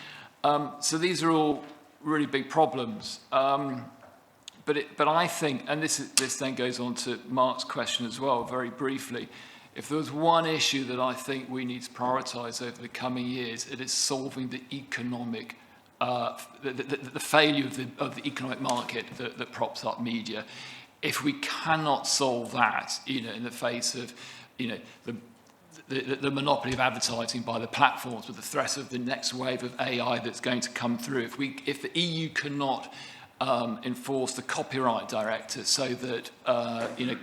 So these are all really big problems. But I think, and this then goes on to Mark's question as well, very briefly, if there was one issue that I think we need to prioritise over the coming years, it is solving the economic the failure of the economic market that props up media. If we cannot solve that, in the face of, the monopoly of advertising by the platforms, with the threat of the next wave of AI that's going to come through, if the EU cannot enforce the copyright directive so that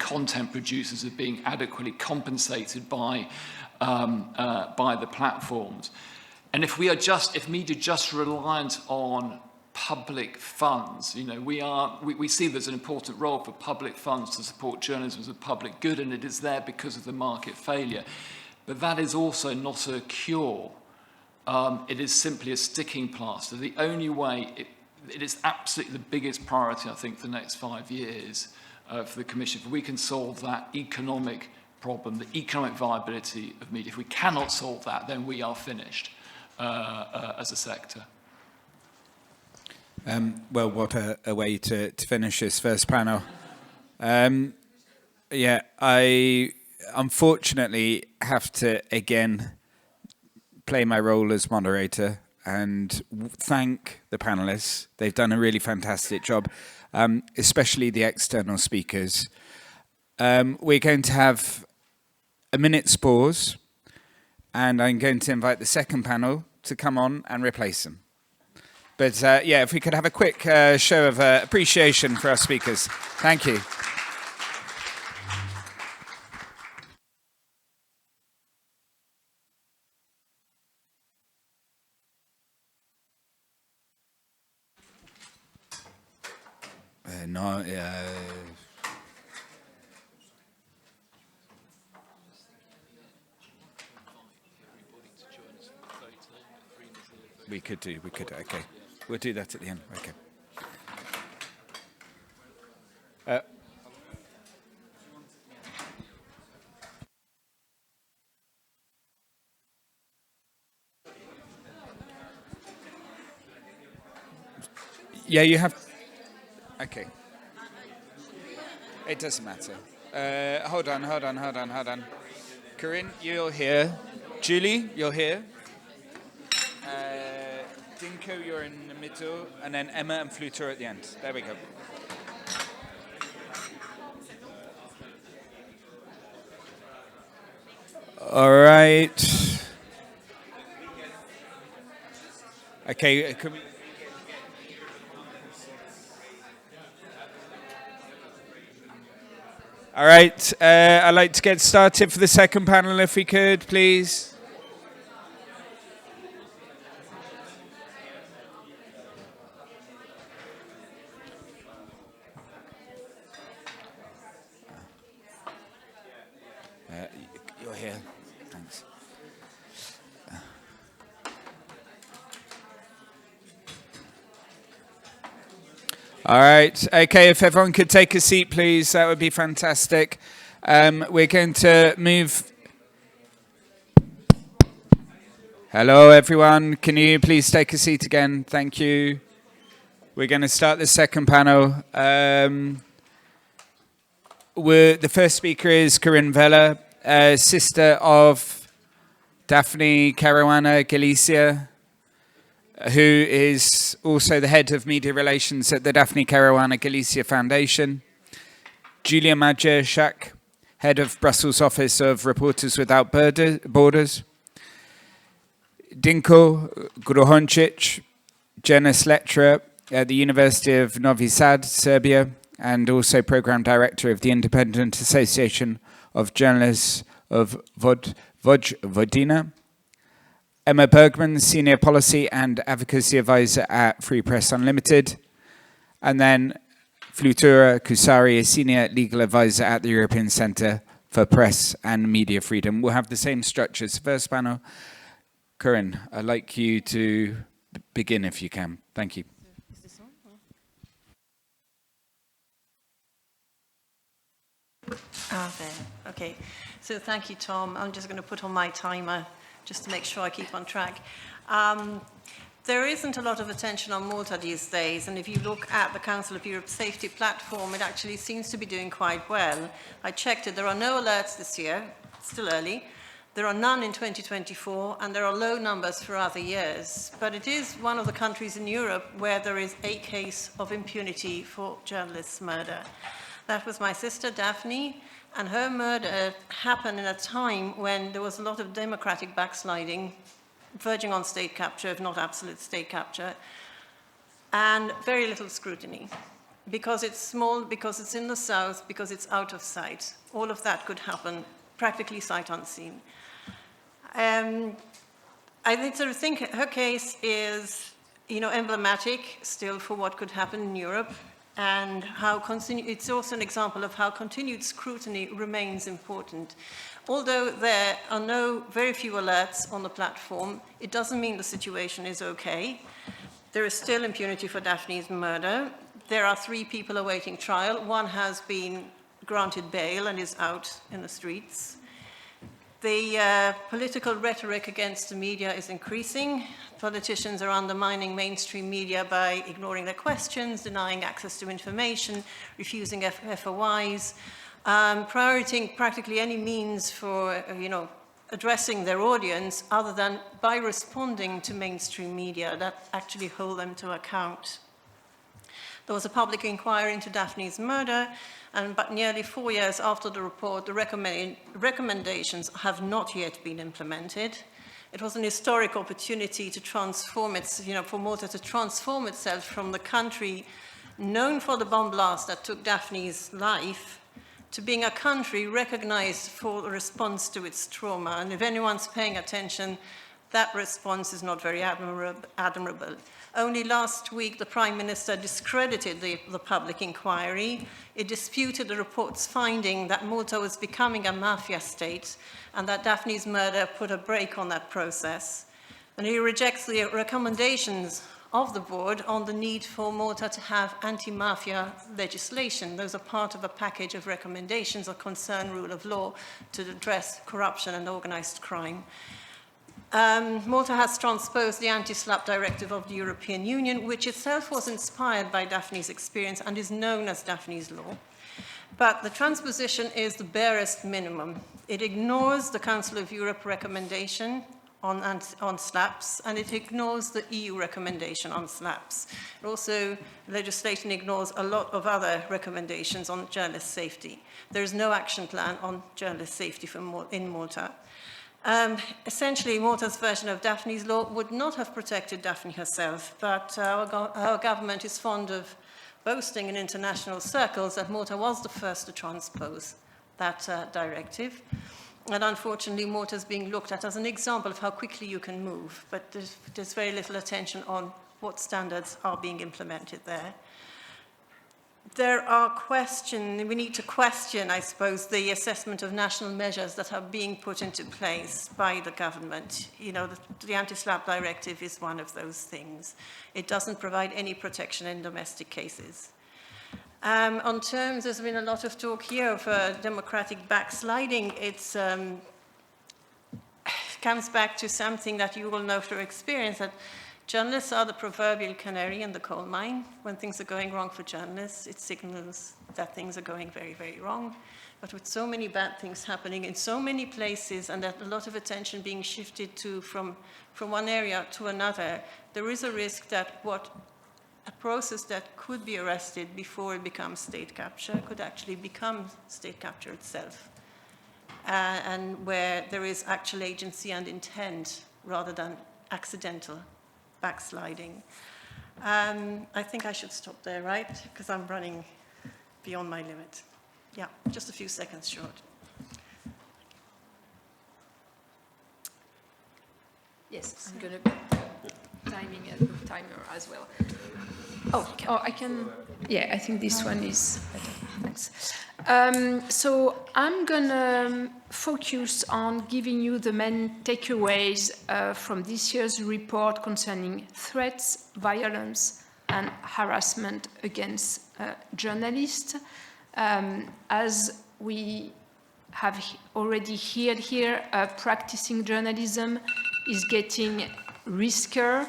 content producers are being adequately compensated by the platforms. And if media just reliant on public funds, we see there's an important role for public funds to support journalism as a public good, and it is there because of the market failure. But that is also not a cure. It is simply a sticking plaster. The only way, it is absolutely the biggest priority, I think, for the next 5 years for the Commission. If we can solve that economic problem, the economic viability of media, if we cannot solve that, then we are finished. As a sector. Well, what a way to finish this first panel. I unfortunately have to again play my role as moderator and thank the panelists. They've done a really fantastic job, especially the external speakers. We're going to have a minute's pause, and I'm going to invite the second panel to come on and replace them. But yeah, if we could have a quick show of appreciation for our speakers. Thank you. We could, okay. We'll do that at the end, okay. Yeah, you have, okay. It doesn't matter. Hold on. Corinne, you're here. Julie, you're here. Dinko, you're in the middle, and then Emma and Fluter at the end. There we go. All right. Okay, can we... All right, I'd like to get started for the second panel, if we could, please. You're here. Thanks. All right. Okay, if everyone could take a seat, please, that would be fantastic. We're going to move. Hello, everyone. Can you please take a seat again? Thank you. We're going to start the second panel. The first speaker is Corinne Vella, sister of Daphne Caruana Galizia, who is also the head of media relations at the Daphne Caruana Galizia Foundation. Julia Majer-Schack, head of Brussels office of Reporters Without Borders. Dinko Gruhoncic, journalist lecturer at the University of Novi Sad, Serbia, and also program director of the Independent Association of Journalists of Vojvodina. Emma Bergman, senior policy and advocacy advisor at Free Press Unlimited. And then Flutura Kusari, senior legal advisor at the European Centre for Press and Media Freedom. We'll have the same structure as the first panel. Corinne, I'd like you to begin if you can. Thank you. There. Okay. So thank you, Tom. I'm just going to put on my timer just to make sure I keep on track. There isn't a lot of attention on Malta these days, and if you look at the Council of Europe Safety Platform, it actually seems to be doing quite well. I checked it. There are no alerts this year. It's still early. There are none in 2024, and there are low numbers for other years. But it is one of the countries in Europe where there is a case of impunity for journalists' murder. That was my sister, Daphne, and her murder happened in a time when there was a lot of democratic backsliding, verging on state capture, if not absolute state capture, and very little scrutiny. Because it's small, because it's in the south, because it's out of sight. All of that could happen practically sight unseen. I think her case is, emblematic still for what could happen in Europe, and how it's also an example of how continued scrutiny remains important. Although there are very few alerts on the platform, it doesn't mean the situation is okay. There is still impunity for Daphne's murder. There are 3 people awaiting trial. One has been granted bail and is out in the streets. The political rhetoric against the media is increasing. Politicians are undermining mainstream media by ignoring their questions, denying access to information, refusing FOIs. prioritizing practically any means for, addressing their audience other than by responding to mainstream media that actually hold them to account. There was a public inquiry into Daphne's murder, but nearly 4 years after the report, the recommendations have not yet been implemented. It was an historic opportunity to transform for Malta to transform itself from the country known for the bomb blast that took Daphne's life to being a country recognized for the response to its trauma. And if anyone's paying attention, that response is not very admirable. Only last week, the Prime Minister discredited the public inquiry. It disputed the report's finding that Malta was becoming a mafia state and that Daphne's murder put a brake on that process. And he rejects the recommendations of the board on the need for Malta to have anti-mafia legislation. Those are part of a package of recommendations that concern rule of law to address corruption and organized crime. Malta has transposed the anti-SLAPP directive of the European Union, which itself was inspired by Daphne's experience and is known as Daphne's Law. But the transposition is the barest minimum. It ignores the Council of Europe recommendation on SLAPPs, and it ignores the EU recommendation on SLAPPs. Also, legislation ignores a lot of other recommendations on journalist safety. There is no action plan on journalist safety in Malta. Essentially, Malta's version of Daphne's Law would not have protected Daphne herself, but our government is fond of boasting in international circles that Malta was the first to transpose that directive. And unfortunately, Malta is being looked at as an example of how quickly you can move, but there's very little attention on what standards are being implemented there. We need to question, I suppose, the assessment of national measures that are being put into place by the government. The anti-SLAPP directive is one of those things. It doesn't provide any protection in domestic cases. On terms, there's been a lot of talk here of democratic backsliding. It comes back to something that you will know through experience, that journalists are the proverbial canary in the coal mine. When things are going wrong for journalists, it signals that things are going very, very wrong. But with so many bad things happening in so many places and that a lot of attention being shifted from one area to another, there is a risk that a process that could be arrested before it becomes state capture could actually become state capture itself, and where there is actual agency and intent rather than accidental backsliding. I think I should stop there, right? Because I'm running beyond my limit. Yeah, just a few seconds short. Yes, I'm going to put timing and the timer as well. Oh, I can. Yeah, I think this one is better. Thanks. So I'm going to focus on giving you the main takeaways from this year's report concerning threats, violence, and harassment against journalists. As we have already heard here, practicing journalism is getting riskier,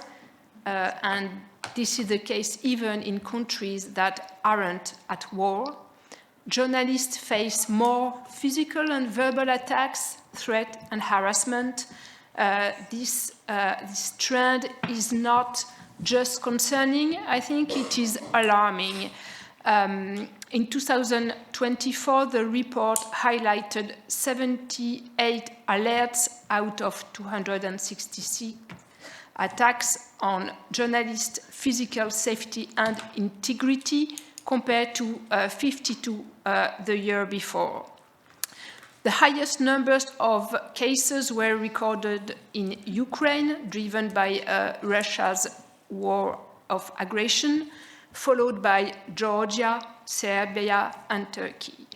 and this is the case even in countries that aren't at war. Journalists face more physical and verbal attacks, threat, and harassment. This trend is not just concerning, I think it is alarming. In 2024, the report highlighted 78 alerts out of 266 attacks on journalists' physical safety and integrity, compared to 52 the year before. The highest numbers of cases were recorded in Ukraine, driven by Russia's war of aggression, followed by Georgia, Serbia, and Turkey.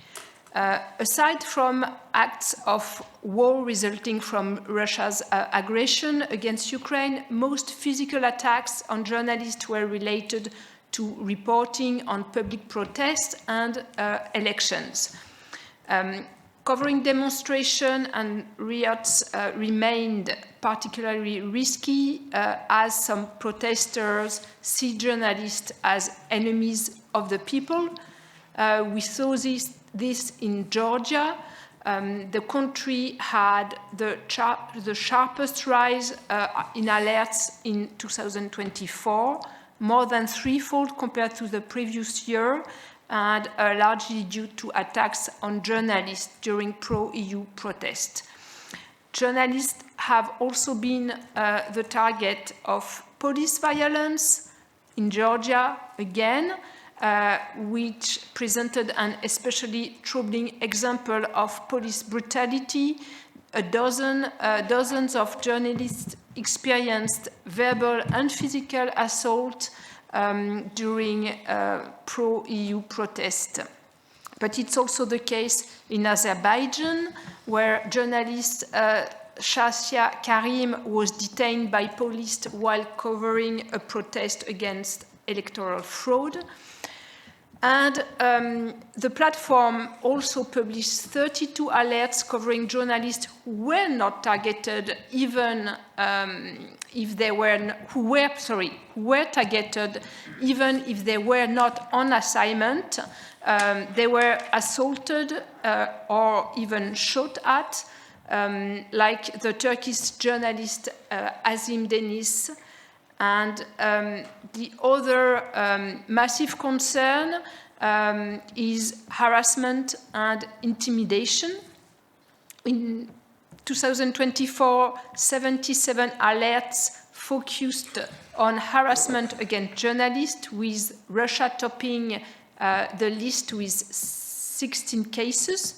Aside from acts of war resulting from Russia's aggression against Ukraine, most physical attacks on journalists were related to reporting on public protests and elections. Covering demonstration and riots remained particularly risky as some protesters see journalists as enemies of the people. We saw this this in Georgia. The country had the sharpest rise in alerts in 2024, more than threefold compared to the previous year, and largely due to attacks on journalists during pro-EU protests. Journalists have also been the target of police violence in Georgia again, which presented an especially troubling example of police brutality. Dozens of journalists experienced verbal and physical assault during pro-EU protests. But it's also the case in Azerbaijan, where journalist Shahsia Karim was detained by police while covering a protest against electoral fraud. And the platform also published 32 alerts covering journalists who were not targeted, even if they were who were targeted, even if they were not on assignment. They were assaulted or even shot at, like the Turkish journalist Azim Deniz. And the other massive concern is harassment and intimidation. In 2024, 77 alerts focused on harassment against journalists, with Russia topping the list with 16 cases.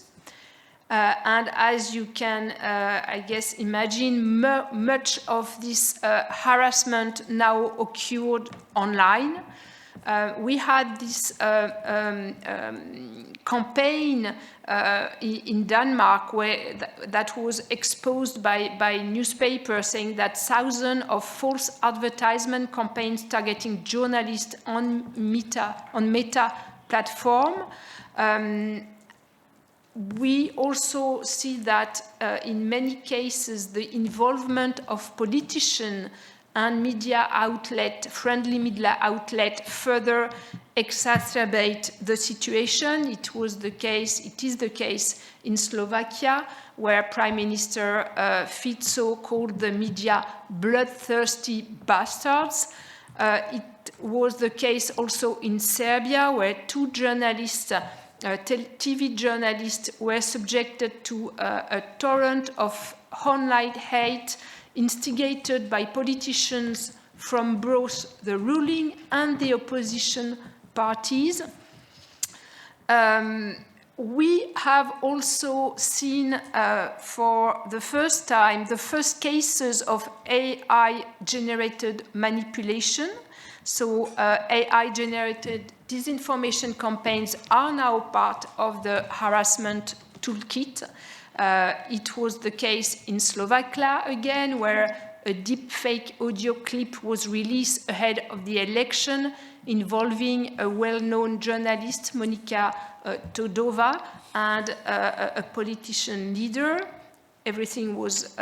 And as you can, I guess, imagine, much of this harassment now occurred online. We had this campaign in Denmark where that was exposed by newspapers, saying that thousands of false advertisement campaigns targeting journalists on Meta platform. We also see that in many cases the involvement of politicians and friendly media outlet further exacerbate the situation. It is the case in Slovakia, where Prime Minister Fico called the media bloodthirsty bastards. It was the case also in Serbia, where two journalists, TV journalists, were subjected to a torrent of online hate instigated by politicians from both the ruling and the opposition parties. We have also seen for the first time the first cases of AI-generated manipulation. So AI-generated disinformation campaigns are now part of the harassment toolkit. It was the case in Slovakia again, where a deepfake audio clip was released ahead of the election involving a well-known journalist, Monika Todova, and a politician leader. Everything was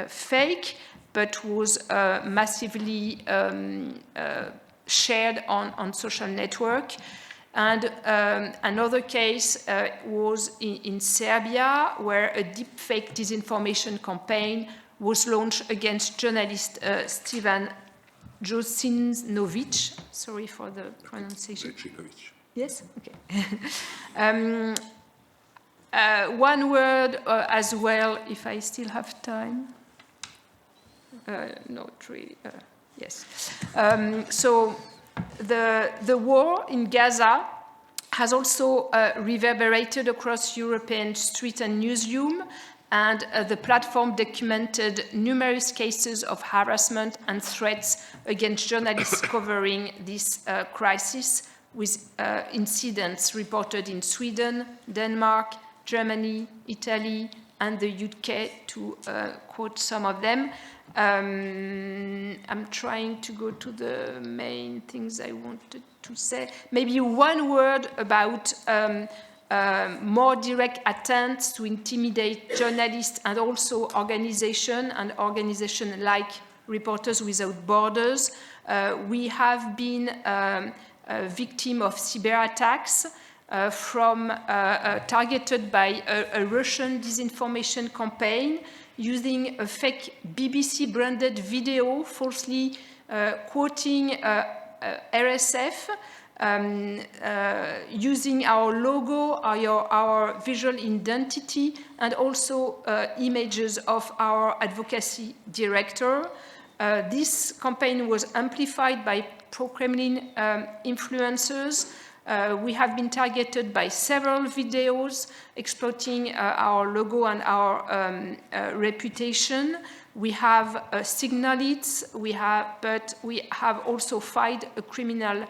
fake, but was massively shared on social network. And another case was in Serbia, where a deepfake disinformation campaign was launched against journalist Stevan Josinovic. Sorry for the pronunciation. Yes? Okay. One word as well, if I still have time. Not really. Yes. So the war in Gaza has also reverberated across European street and newsroom, and the platform documented numerous cases of harassment and threats against journalists covering this crisis, with incidents reported in Sweden, Denmark, Germany, Italy, and the UK, to quote some of them. I'm trying to go to the main things I wanted to say. Maybe one word about more direct attempts to intimidate journalists and also organizations like Reporters Without Borders. We have been a victim of cyber attacks. targeted by a Russian disinformation campaign using a fake BBC-branded video falsely quoting RSF, using our logo, our visual identity, and also images of our advocacy director. This campaign was amplified by pro-Kremlin influencers. We have been targeted by several videos exploiting our logo and our reputation. We have signaled it, but we have also filed a criminal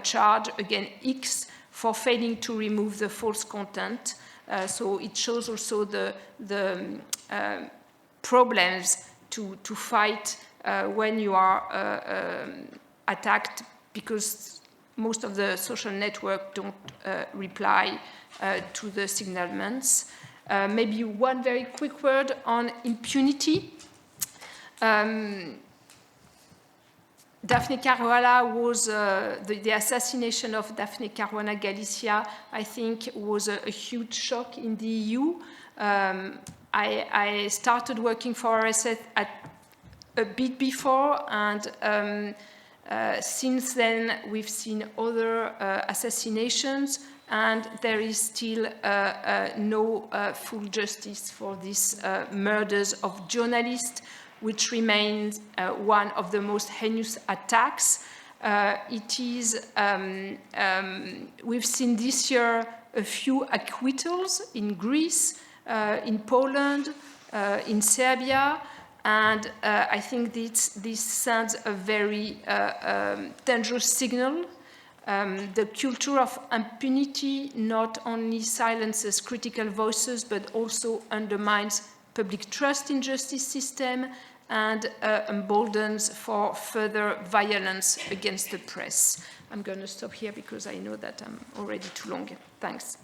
charge against X for failing to remove the false content. So it shows also the problems to fight when you are attacked, because most of the social networks don't reply to the signalements. Maybe one very quick word on impunity. Daphne Caruana was, the assassination of Daphne Caruana Galizia, I think, was a huge shock in the EU. I started working for RSF a bit before, and since then we've seen other assassinations, and there is still no full justice for these murders of journalists, which remains one of the most heinous attacks. We've seen this year a few acquittals in Greece, in Poland, in Serbia, and I think this sends a very dangerous signal. The culture of impunity not only silences critical voices, but also undermines public trust in justice system and emboldens for further violence against the press. I'm going to stop here because I know that I'm already too long. Thanks.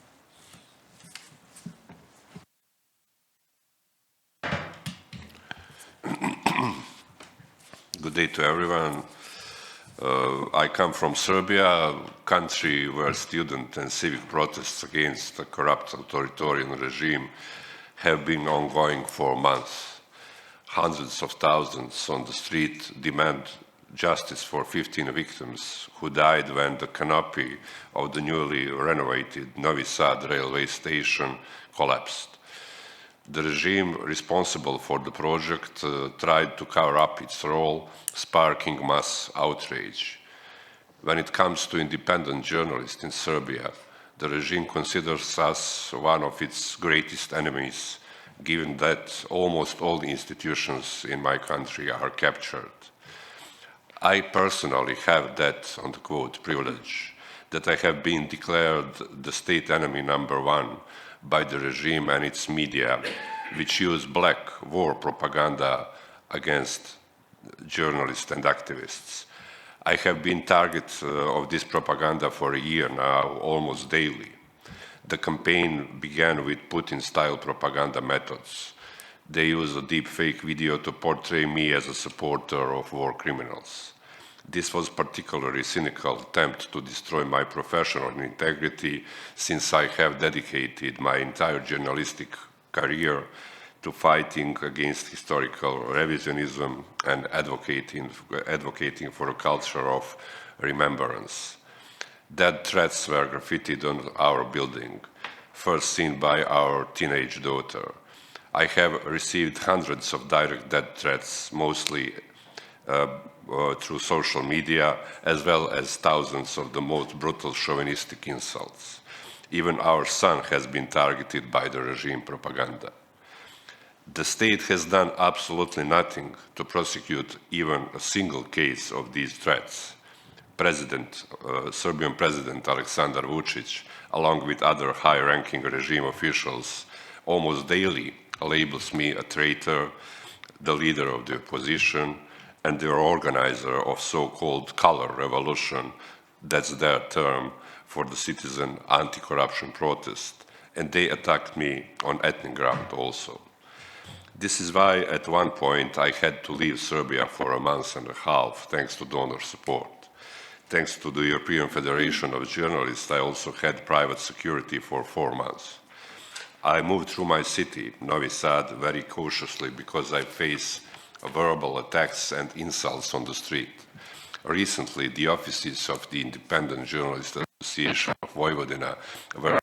Good day to everyone. I come from Serbia, a country where student and civic protests against the corrupt authoritarian regime have been ongoing for months. Hundreds of thousands on the street demand justice for 15 victims who died when the canopy of the newly renovated Novi Sad railway station collapsed. The regime responsible for the project tried to cover up its role, sparking mass outrage. When it comes to independent journalists in Serbia, the regime considers us one of its greatest enemies, given that almost all the institutions in my country are captured. I personally have that, on the quote, privilege, that I have been declared the state enemy #1 by the regime and its media, which use black war propaganda against journalists and activists. I have been target of this propaganda for a year now, almost daily. The campaign began with Putin-style propaganda methods. They use a deep fake video to portray me as a supporter of war criminals. This was a particularly cynical attempt to destroy my professional integrity, since I have dedicated my entire journalistic career to fighting against historical revisionism and advocating for a culture of remembrance. Death threats were graffitied on our building, first seen by our teenage daughter. I have received hundreds of direct death threats, mostly through social media, as well as thousands of the most brutal chauvinistic insults. Even our son has been targeted by the regime propaganda. The state has done absolutely nothing to prosecute even a single case of these threats. Serbian President Aleksandar Vučić, along with other high-ranking regime officials, almost daily labels me a traitor, the leader of the opposition, and the organizer of so-called color revolution, that's their term for the citizen anti-corruption protest, and they attacked me on ethnic ground also. This is why at one point I had to leave Serbia for a month and a half, thanks to donor support. Thanks to the European Federation of Journalists, I also had private security for 4 months. I moved through my city, Novi Sad, very cautiously because I face verbal attacks and insults on the street. Recently, the offices of the Independent Journalists Association of Vojvodina were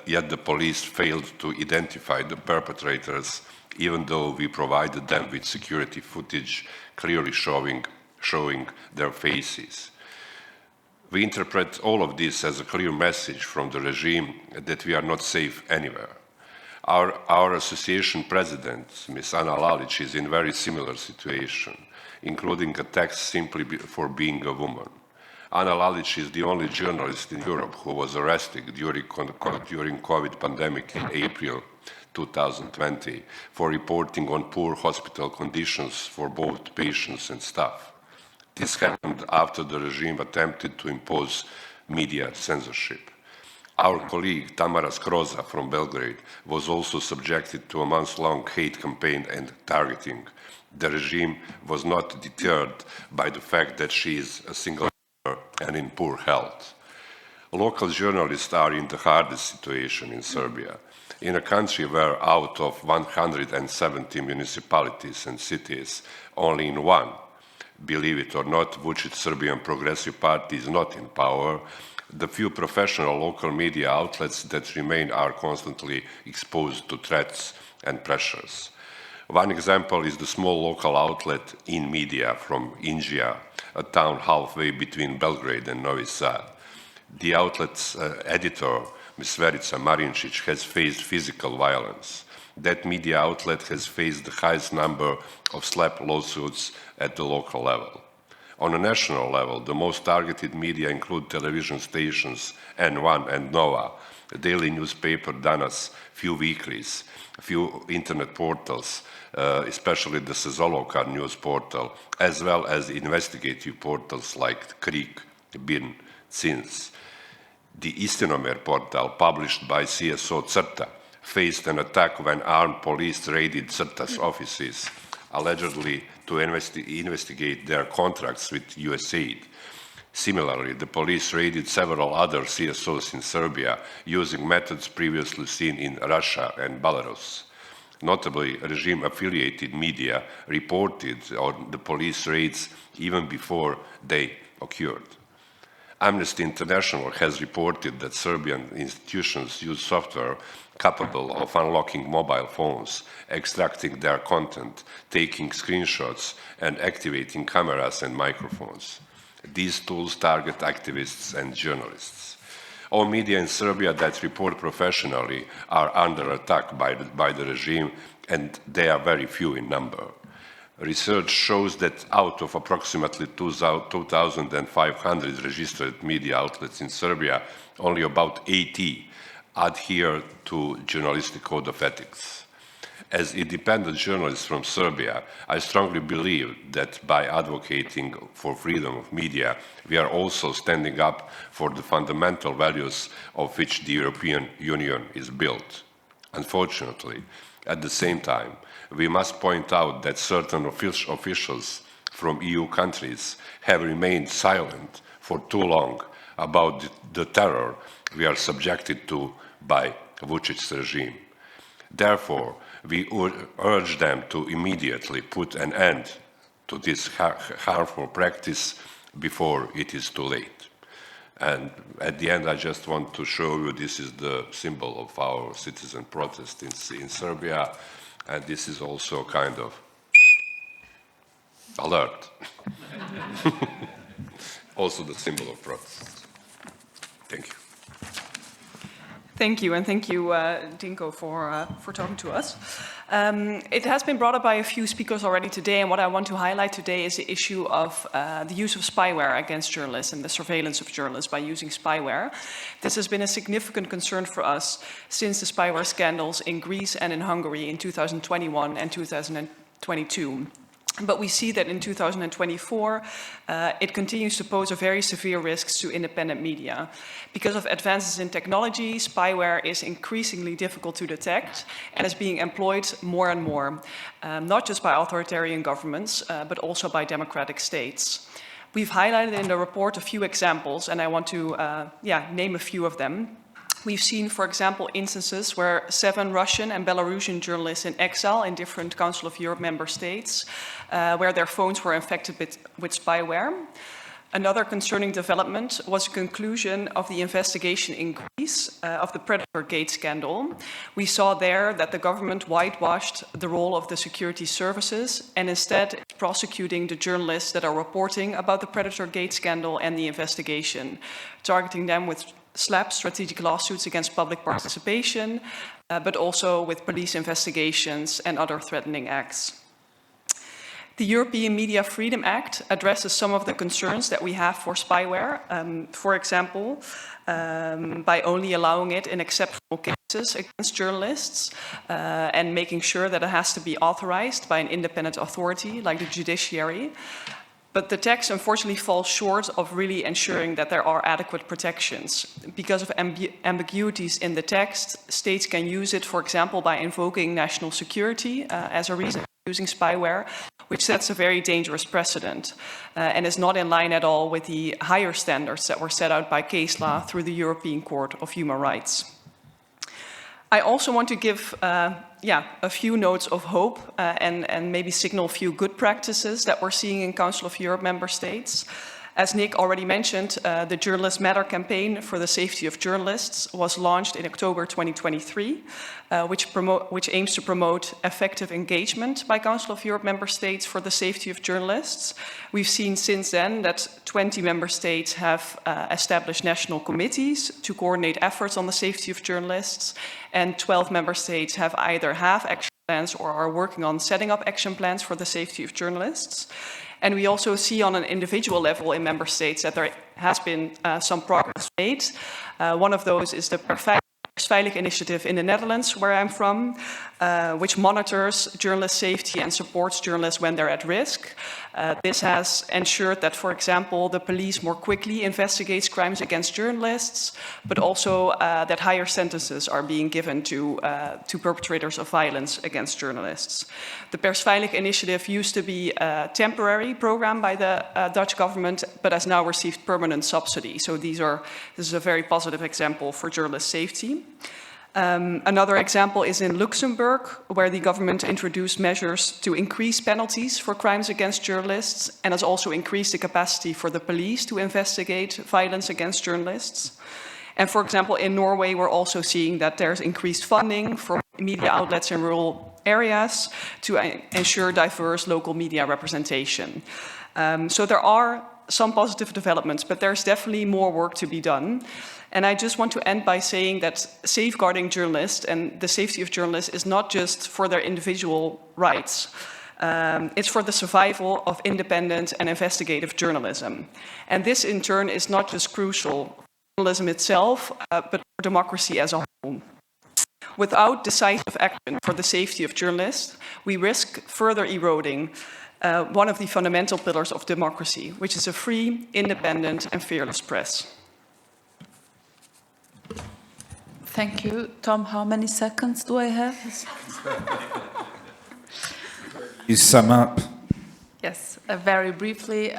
yet the police failed to identify the perpetrators, even though we provided them with security footage clearly showing their faces. We interpret all of this as a clear message from the regime that we are not safe anywhere. Our association president, Ms. Ana Lalic, is in a very similar situation, including attacks simply for being a woman. Ana Lalic is the only journalist in Europe who was arrested during COVID pandemic in April 2020 for reporting on poor hospital conditions for both patients and staff. This happened after the regime attempted to impose media censorship. Our colleague Tamara Skroza from Belgrade was also subjected to a month-long hate campaign and targeting. The regime was not deterred by the fact that she is a single mother and in poor health. Local journalists are in the hardest situation in Serbia. In a country where out of 170 municipalities and cities, only in one, believe it or not, Vučić Serbian Progressive Party is not in power, the few professional local media outlets that remain are constantly exposed to threats and pressures. One example is the small local outlet In Media from Inđija, a town halfway between Belgrade and Novi Sad. The outlet's editor, Ms. Verica Marinčić, has faced physical violence. That media outlet has faced the highest number of slap lawsuits at the local level. On a national level, the most targeted media include television stations N1 and Nova, a daily newspaper Danas, few weeklies, a few internet portals, especially the Sezoloka news portal, as well as investigative portals like Krik, BIRN, CINS. The Istinomer portal, published by CSO CRTA, faced an attack when armed police raided CRTA's offices, allegedly to investigate their contracts with USAID. Similarly, the police raided several other CSOs in Serbia using methods previously seen in Russia and Belarus. Notably, regime-affiliated media reported on the police raids even before they occurred. Amnesty International has reported that Serbian institutions use software capable of unlocking mobile phones, extracting their content, taking screenshots, and activating cameras and microphones. These tools target activists and journalists. All media in Serbia that report professionally are under attack by the regime, and they are very few in number. Research shows that out of approximately 2,500 registered media outlets in Serbia, only about 80 adhere to journalistic code of ethics. As independent journalist from Serbia, I strongly believe that by advocating for freedom of media, we are also standing up for the fundamental values of which the European Union is built. Unfortunately, at the same time, we must point out that certain officials from EU countries have remained silent for too long about the terror we are subjected to by Vučić's regime. Therefore, we urge them to immediately put an end to this harmful practice before it is too late. And at the end, I just want to show you this is the symbol of our citizen protest in Serbia, and this is also kind of alert. Also the symbol of protest. Thank you. Thank you, and thank you, Dinko, for talking to us. It has been brought up by a few speakers already today, and what I want to highlight today is the issue of the use of spyware against journalists and the surveillance of journalists by using spyware. This has been a significant concern for us since the spyware scandals in Greece and in Hungary in 2021 and 2022. But we see that in 2024, it continues to pose a very severe risk to independent media. Because of advances in technology, spyware is increasingly difficult to detect and is being employed more and more, not just by authoritarian governments, but also by democratic states. We've highlighted in the report a few examples, and I want to name a few of them. We've seen, for example, instances where 7 Russian and Belarusian journalists in exile in different Council of Europe member states, where their phones were infected with spyware. Another concerning development was the conclusion of the investigation in Greece of the Predator Gate scandal. We saw there that the government whitewashed the role of the security services and instead is prosecuting the journalists that are reporting about the Predator Gate scandal and the investigation, targeting them with SLAPP, strategic lawsuits against public participation, but also with police investigations and other threatening acts. The European Media Freedom Act addresses some of the concerns that we have for spyware, for example, by only allowing it in exceptional cases against journalists and making sure that it has to be authorized by an independent authority like the judiciary. But the text unfortunately falls short of really ensuring that there are adequate protections. Because of ambiguities in the text, states can use it, for example, by invoking national security as a reason for using spyware, which sets a very dangerous precedent and is not in line at all with the higher standards that were set out by case law through the European Court of Human Rights. I also want to give a few notes of hope and maybe signal a few good practices that we're seeing in Council of Europe member states. As Nick already mentioned, the Journalists Matter campaign for the safety of journalists was launched in October 2023, which aims to promote effective engagement by Council of Europe member states for the safety of journalists. We've seen since then that 20 member states have established national committees to coordinate efforts on the safety of journalists, and 12 member states have either action plans or are working on setting up action plans for the safety of journalists. And we also see on an individual level in member states that there has been some progress made. One of those is the Persveilig initiative in the Netherlands, where I'm from, which monitors journalist safety and supports journalists when they're at risk. This has ensured that, for example, the police more quickly investigates crimes against journalists, but also that higher sentences are being given to perpetrators of violence against journalists. The Persveilig initiative used to be a temporary program by the Dutch government, but has now received permanent subsidy. So this is a very positive example for journalist safety. Another example is in Luxembourg, where the government introduced measures to increase penalties for crimes against journalists and has also increased the capacity for the police to investigate violence against journalists. And for example, in Norway, we're also seeing that there's increased funding for media outlets in rural areas to ensure diverse local media representation. So there are some positive developments, but there's definitely more work to be done. And I just want to end by saying that safeguarding journalists and the safety of journalists is not just for their individual rights. It's for the survival of independent and investigative journalism. And this, in turn, is not just crucial for journalism itself, but for democracy as a whole. Without decisive action for the safety of journalists, we risk further eroding one of the fundamental pillars of democracy, which is a free, independent, and fearless press. Thank you. Tom, how many seconds do I have? You sum up. Yes, very briefly.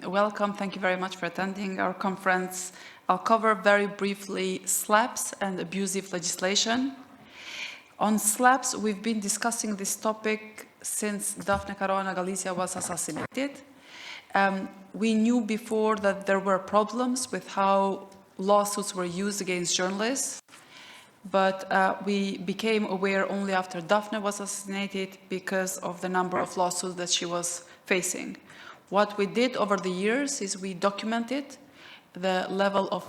Welcome. Thank you very much for attending our conference. I'll cover very briefly SLAPPs and abusive legislation. On SLAPPs, we've been discussing this topic since Daphne Caruana Galizia was assassinated. We knew before that there were problems with how lawsuits were used against journalists, but we became aware only after Daphne was assassinated because of the number of lawsuits that she was facing. What we did over the years is we documented the level of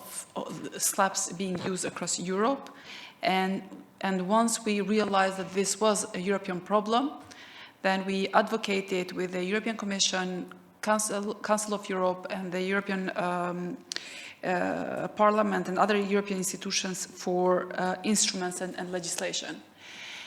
SLAPPs being used across Europe, and once we realized that this was a European problem, then we advocated with the European Commission, Council of Europe, and the European Parliament and other European institutions for instruments and legislation.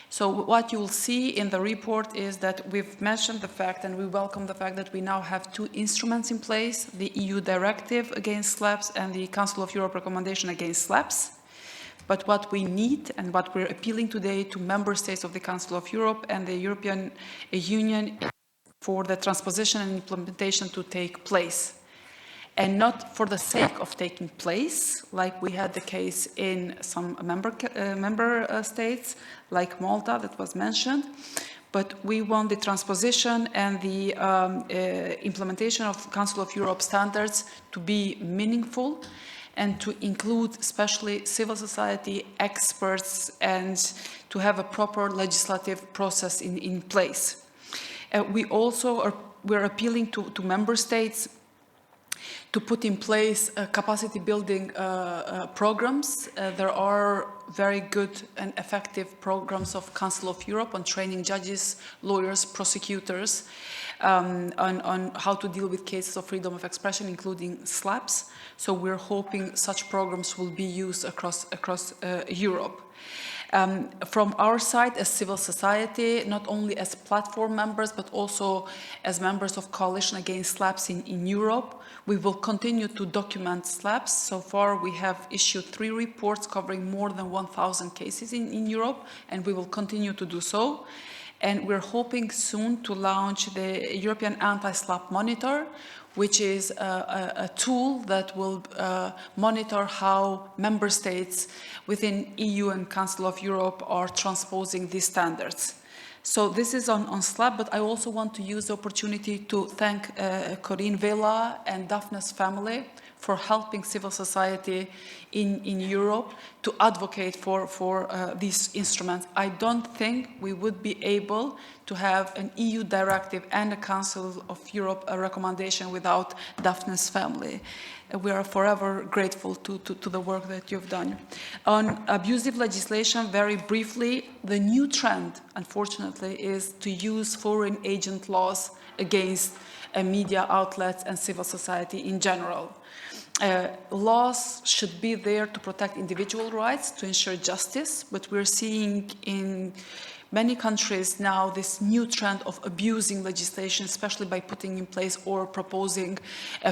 So what you will see in the report is that we've mentioned the fact, and we welcome the fact, that we now have 2 instruments in place, the EU Directive against SLAPPs and the Council of Europe Recommendation against SLAPPs. But what we need and what we're appealing today to member states of the Council of Europe and the European Union for the transposition and implementation to take place. and not for the sake of taking place, like we had the case in some member states, like Malta that was mentioned. But we want the transposition and the implementation of Council of Europe standards to be meaningful and to include especially civil society, experts, and to have a proper legislative process in place. We're appealing to member states to put in place capacity building programs. There are very good and effective programs of Council of Europe on training judges, lawyers, prosecutors, on how to deal with cases of freedom of expression, including SLAPS. So we're hoping such programs will be used across Europe. From our side as civil society, not only as platform members, but also as members of Coalition Against SLAPS in Europe, we will continue to document SLAPS. So far, we have issued 3 reports covering more than 1,000 cases in Europe, and we will continue to do so. And we're hoping soon to launch the European Anti-SLAP Monitor, which is a tool that will monitor how member states within EU and Council of Europe are transposing these standards. So this is on SLAP, but I also want to use the opportunity to thank Corinne Vela and Daphne's family for helping civil society in Europe to advocate for these instruments. I don't think we would be able to have an EU directive and a Council of Europe recommendation without Daphne's family. We are forever grateful to the work that you've done. On abusive legislation, very briefly, the new trend, unfortunately, is to use foreign agent laws against media outlets and civil society in general. Laws should be there to protect individual rights, to ensure justice, but we're seeing in many countries now this new trend of abusing legislation, especially by putting in place or proposing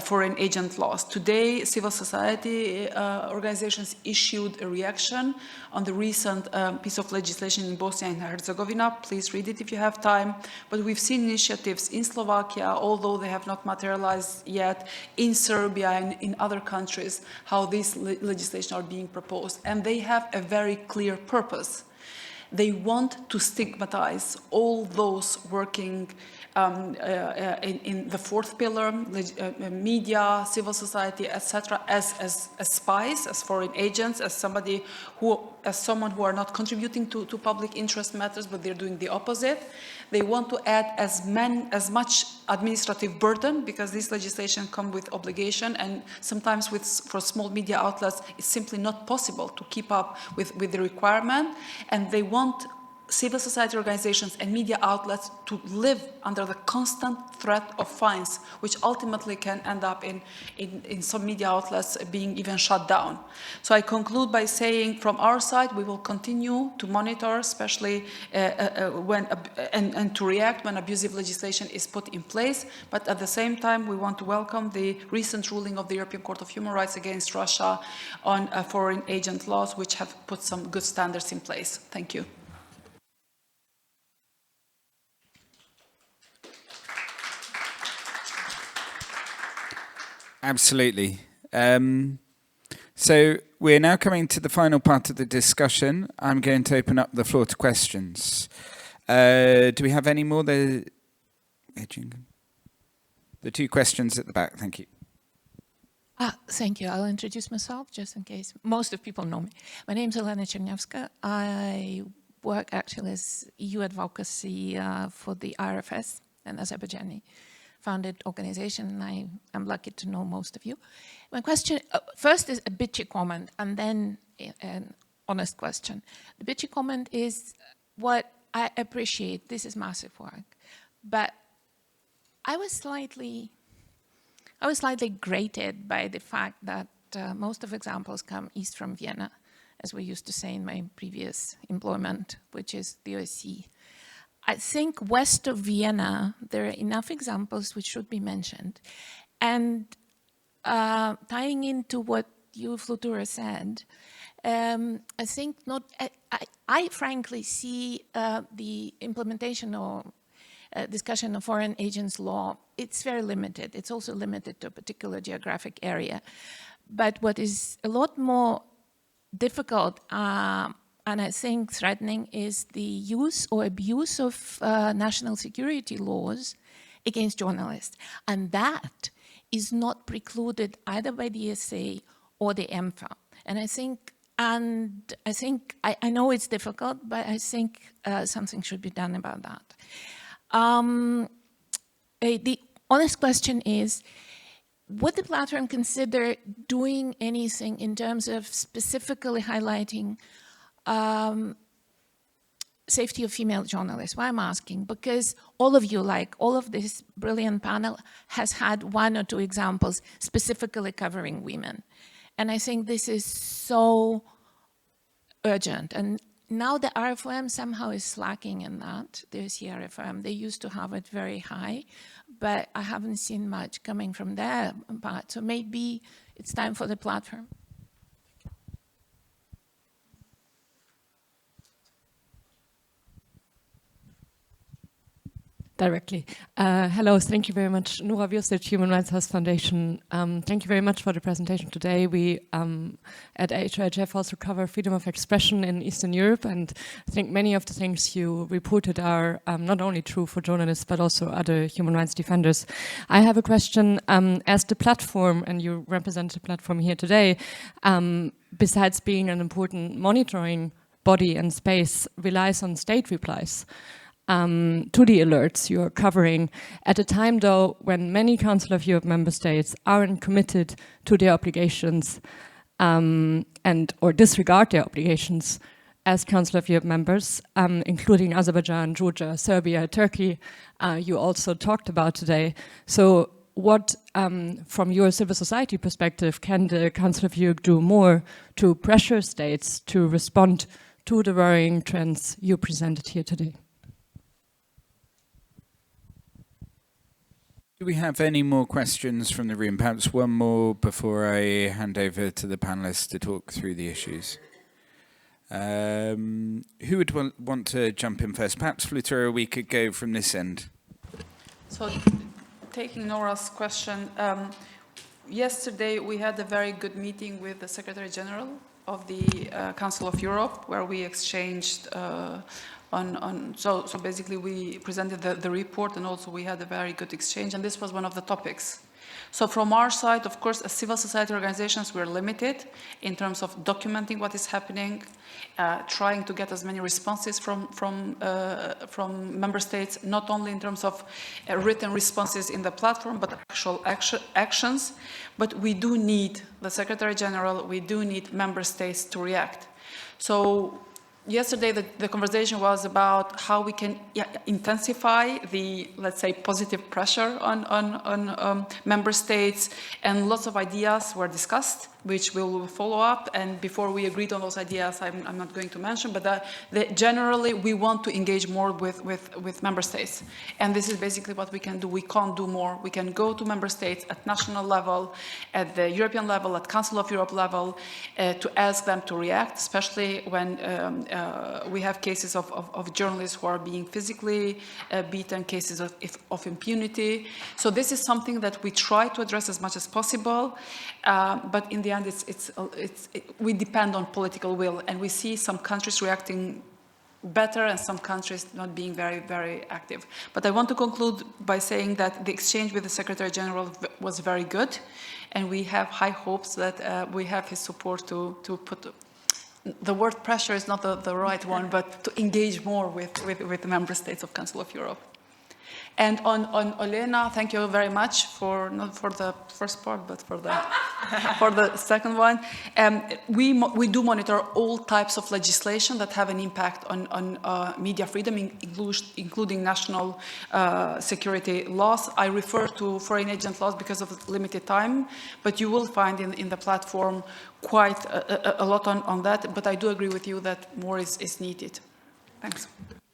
foreign agent laws. Today, civil society organizations issued a reaction on the recent piece of legislation in Bosnia and Herzegovina. Please read it if you have time. But we've seen initiatives in Slovakia, although they have not materialized yet, in Serbia and in other countries, how these legislation are being proposed. And they have a very clear purpose. They want to stigmatize all those working in the fourth pillar, media, civil society, etc., as spies, as foreign agents, as someone who are not contributing to public interest matters, but they're doing the opposite. They want to add as much administrative burden, because this legislation comes with obligation, and sometimes for small media outlets, it's simply not possible to keep up with the requirement, and they want civil society organizations and media outlets to live under the constant threat of fines, which ultimately can end up in some media outlets being even shut down. So I conclude by saying, from our side, we will continue to monitor, especially and to react when abusive legislation is put in place. But at the same time, we want to welcome the recent ruling of the European Court of Human Rights against Russia on foreign agent laws, which have put some good standards in place. Thank you. Absolutely. So we're now coming to the final part of the discussion. I'm going to open up the floor to questions. Do we have any more? The 2 questions at the back. Thank you. Thank you. I'll introduce myself just in case. Most of people know me. My name is Elena Chernevska. I work actually as EU advocacy for the RFS, an Azerbaijani founded organization, and I am lucky to know most of you. My question, first is a bitchy comment, and then an honest question. The bitchy comment is what I appreciate. This is massive work, but I was slightly grated by the fact that most of examples come east from Vienna, as we used to say in my previous employment, which is the OSCE. I think west of Vienna, there are enough examples which should be mentioned. And tying into what you, Flutura, said, I think I frankly see the implementation or discussion of foreign agents law, it's very limited. It's also limited to a particular geographic area. But what is a lot more difficult and I think threatening is the use or abuse of national security laws against journalists. And that is not precluded either by the DSA or the EMFA. And I know it's difficult, but I think something should be done about that. The honest question is, would the platform consider doing anything in terms of specifically highlighting safety of female journalists? Why I'm asking? Because all of you, like all of this brilliant panel, has had one or two examples specifically covering women. And I think this is so urgent. And now the RFOM somehow is slacking in that. There's the RFOM. They used to have it very high, but I haven't seen much coming from their part. So maybe it's time for the platform. Directly. Hello, thank you very much. Nora Würstelt, Human Rights House Foundation. Thank you very much for the presentation today. We at HRHF also cover freedom of expression in Eastern Europe, and I think many of the things you reported are not only true for journalists, but also other human rights defenders. I have a question. As the platform, and you represent the platform here today, besides being an important monitoring body and space, relies on state replies to the alerts you're covering at a time, though, when many Council of Europe member states aren't committed to their obligations or disregard their obligations as Council of Europe members, including Azerbaijan, Georgia, Serbia, Turkey, you also talked about today. So what, from your civil society perspective, can the Council of Europe do more to pressure states to respond to the worrying trends you presented here today? Do we have any more questions from the room? Perhaps one more before I hand over to the panelists to talk through the issues. Who would want to jump in first? Perhaps, Flutura, we could go from this end. So, taking Nora's question, yesterday we had a very good meeting with the Secretary General of the Council of Europe, where we exchanged so basically we presented the report, and also we had a very good exchange, and this was one of the topics. So from our side, of course, as civil society organizations, we're limited in terms of documenting what is happening, trying to get as many responses from member states, not only in terms of written responses in the platform, but actual actions. But we do need the Secretary General, we do need member states to react. So yesterday, the conversation was about how we can intensify the, let's say, positive pressure on member states, and lots of ideas were discussed, which we'll follow up. And before we agreed on those ideas, I'm not going to mention, but generally we want to engage more with member states. And this is basically what we can do. We can't do more. We can go to member states at national level, at the European level, at Council of Europe level, to ask them to react, especially when we have cases of journalists who are being physically beaten, cases of impunity. So this is something that we try to address as much as possible, but in the end, we depend on political will, and we see some countries reacting better and some countries not being very, very active. But I want to conclude by saying that the exchange with the Secretary General was very good, and we have high hopes that we have his support to put. The word pressure is not the right one, but to engage more with the member states of Council of Europe. And on Olena, thank you very much not for the first part, but for the second one. We do monitor all types of legislation that have an impact on media freedom, including national security laws. I refer to foreign agent laws because of limited time, but you will find in the platform quite a lot on that. But I do agree with you that more is needed. Thanks.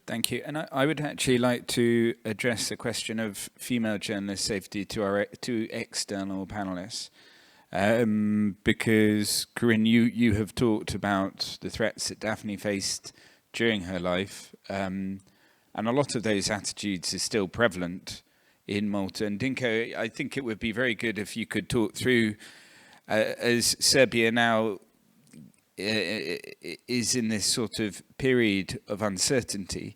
Thank you. And I would actually like to address the question of female journalist safety to our two external panelists. Because, Corinne, you have talked about the threats that Daphne faced during her life. And And a lot of those attitudes are still prevalent in Malta. And Dinko, I think it would be very good if you could talk through, as Serbia now is in this sort of period of uncertainty,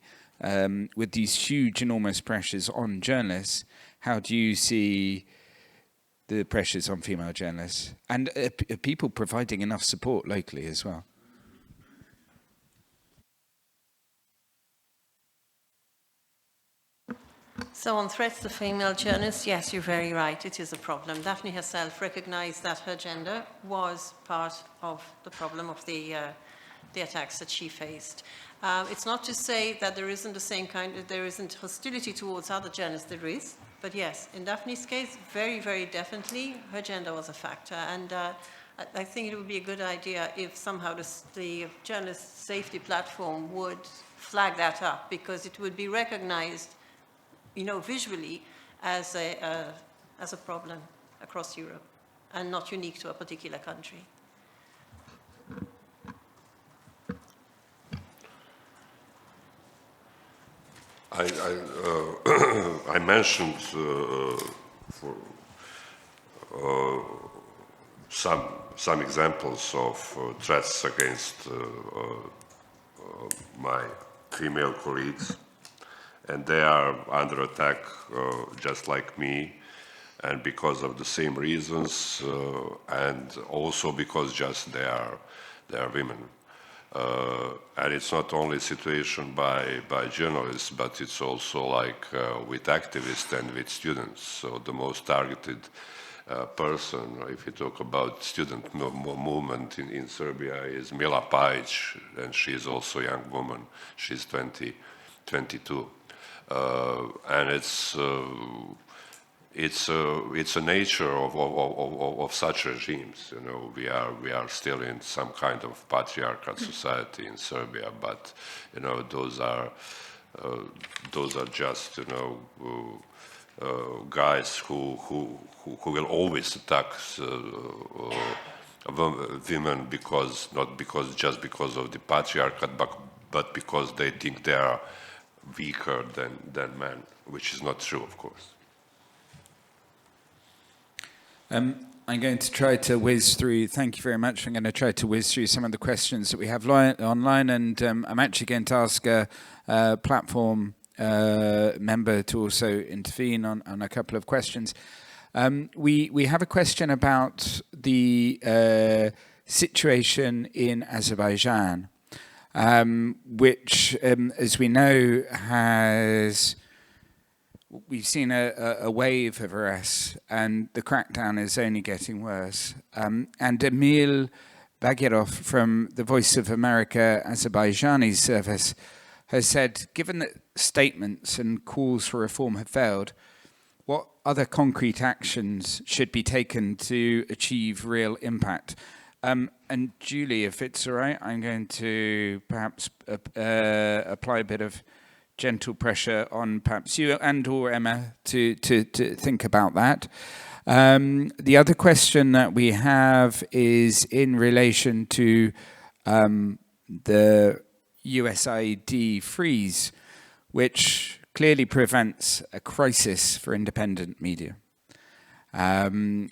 with these huge, enormous pressures on journalists, how do you see the pressures on female journalists? And are people providing enough support locally as well? So on threats to female journalists, yes, you're very right, it is a problem. Daphne herself recognised that her gender was part of the problem of the attacks that she faced. It's not to say that there isn't the same kind of, there isn't hostility towards other journalists, there is, but yes, in Daphne's case, very, very definitely, her gender was a factor. And I think it would be a good idea if somehow the journalist safety platform would flag that up, because it would be recognised, you know, visually as a problem across Europe and not unique to a particular country. I mentioned some examples of threats against my female colleagues, and they are under attack just like me, and because of the same reasons, and also because just they are women. And it's not only a situation by journalists, but it's also like with activists and with students. So the most targeted person, if you talk about student movement in Serbia, is Mila Pajic, and she is also a young woman. She's 22. And it's a nature of such regimes. You know, we are still in some kind of patriarchal society in Serbia, but you know, those are just, you know, guys who will always attack women just because of the patriarchate, but because they think they are weaker than men, which is not true, of course. I'm going to try to whiz through, thank you very much, I'm going to try to whiz through some of the questions that we have online, and I'm actually going to ask a platform member to also intervene on a couple of questions. We have a question about the situation in Azerbaijan, which, as we know, we've seen a wave of arrests, and the crackdown is only getting worse. And Emil Bagirov from the Voice of America Azerbaijani service has said, given that statements and calls for reform have failed, what other concrete actions should be taken to achieve real impact? And Julie, if it's all right, I'm going to perhaps apply a bit of gentle pressure on perhaps you and or Emma to think about that. The other question that we have is in relation to the USAID freeze, which clearly prevents a crisis for independent media. And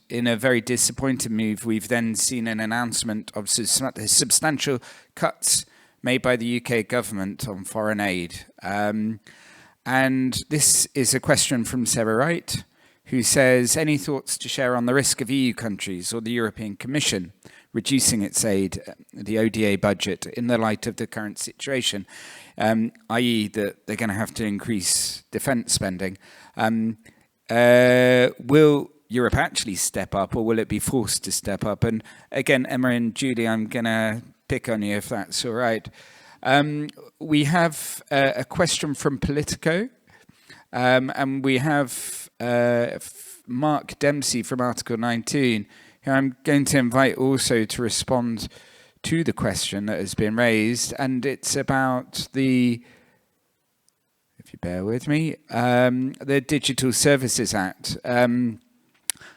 in a very disappointing move, we've then seen an announcement of substantial cuts made by the UK government on foreign aid. And this is a question from Sarah Wright, who says, any thoughts to share on the risk of EU countries or the European Commission reducing its aid, the ODA budget, in the light of the current situation, i.e. that they're going to have to increase defence spending? Will Europe actually step up, or will it be forced to step up? And again, Emma and Julie, I'm going to pick on you if that's all right. We have a question from Politico, and we have Mark Dempsey from Article 19, who I'm going to invite also to respond to the question that has been raised, and it's about the, if you bear with me, the Digital Services Act.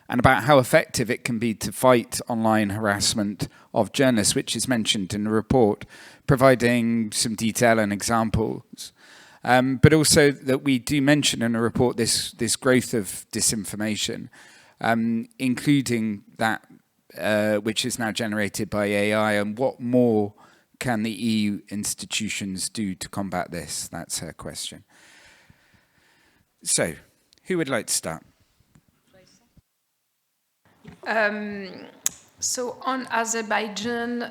and about how effective it can be to fight online harassment of journalists, which is mentioned in the report, providing some detail and examples. But also that we do mention in the report this growth of disinformation, including that which is now generated by AI, and what more can the EU institutions do to combat this? That's her question. So, who would like to start? So on Azerbaijan,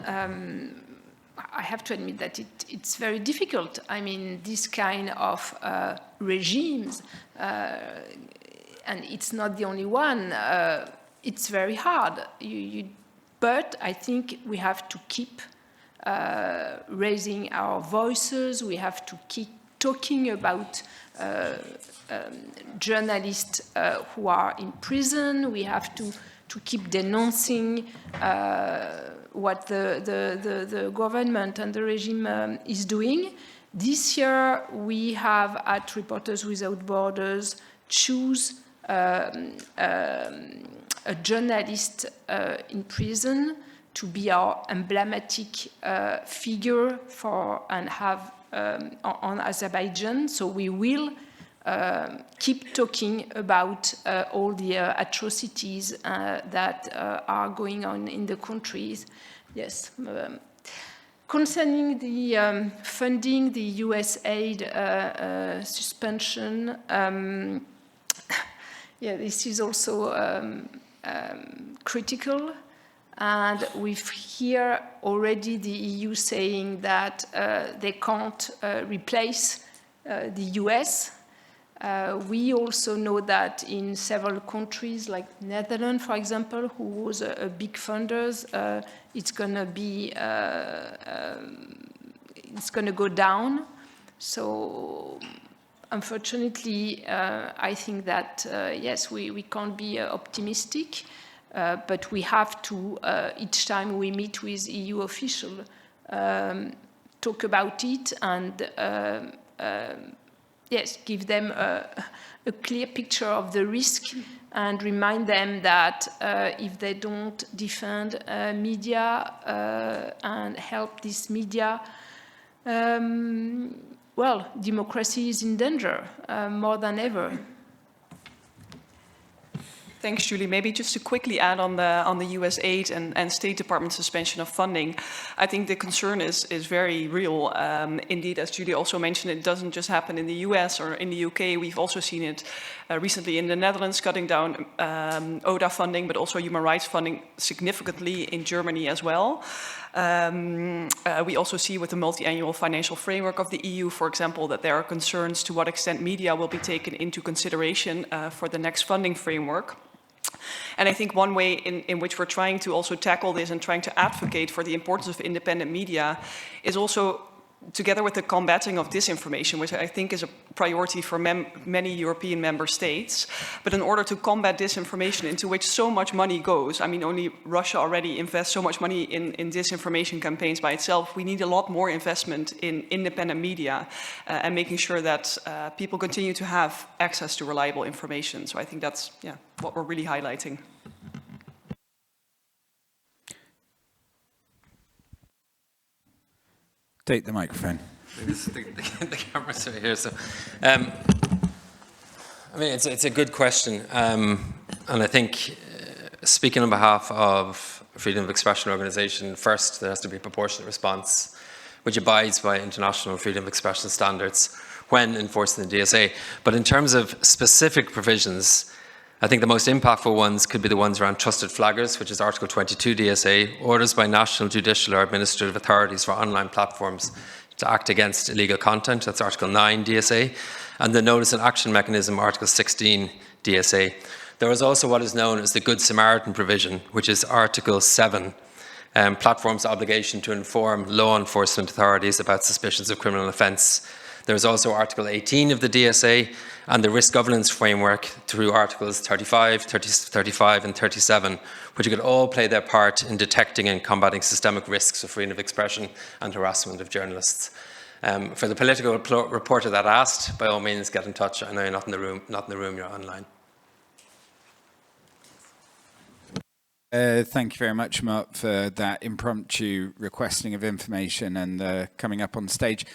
I have to admit that it's very difficult. I mean, this kind of regimes, and it's not the only one, it's very hard. But I think we have to keep raising our voices. We have to keep talking about journalists who are in prison. We have to keep denouncing what the government and the regime is doing. This year, we have at Reporters Without Borders choose a journalist in prison to be our emblematic figure for and have on Azerbaijan. So we will keep talking about all the atrocities that are going on in the countries. Yes. Concerning the funding, the US aid suspension, yeah, this is also critical. And we've here already the EU saying that they can't replace the US. We also know that in several countries, like Netherlands, for example, who was a big funders, it's going to be, it's going to go down. So, unfortunately, I think that yes, we can't be optimistic, but we have to each time we meet with EU officials talk about it and. Yes, give them a clear picture of the risk and remind them that if they don't defend media and help this media, well, democracy is in danger more than ever. Thanks, Julie. Maybe just to quickly add on the US aid and State Department suspension of funding, I think the concern is very real. Indeed, as Julie also mentioned, it doesn't just happen in the US or in the UK. We've also seen it recently in the Netherlands, cutting down ODA funding, but also human rights funding significantly in Germany as well. We also see with the multi-annual financial framework of the EU, for example, that there are concerns to what extent media will be taken into consideration for the next funding framework. And I think one way in which we're trying to also tackle this and trying to advocate for the importance of independent media is also together with the combating of disinformation, which I think is a priority for many European member states. But in order to combat disinformation, into which so much money goes, I mean, only Russia already invests so much money in disinformation campaigns by itself, we need a lot more investment in independent media and making sure that people continue to have access to reliable information. So I think that's what we're really highlighting. Take the microphone. The camera's over here. So, I mean, it's a good question, and I think speaking on behalf of Freedom of Expression Organisation, first there has to be a proportionate response, which abides by international freedom of expression standards when enforcing the DSA. But in terms of specific provisions, I think the most impactful ones could be the ones around trusted flaggers, which is Article 22 DSA, orders by national judicial or administrative authorities for online platforms to act against illegal content, that's Article 9 DSA, and the notice and action mechanism, Article 16 DSA. There is also what is known as the Good Samaritan provision, which is Article 7, platforms' obligation to inform law enforcement authorities about suspicions of criminal offence. There is also Article 18 of the DSA and the risk governance framework through Articles 35, 35 and 37, which could all play their part in detecting and combating systemic risks of freedom of expression and harassment of journalists. For the political reporter that asked, by all means get in touch. I know you're not in the room, you're online. Thank you very much, Mark, for that impromptu requesting of information and coming up on stage.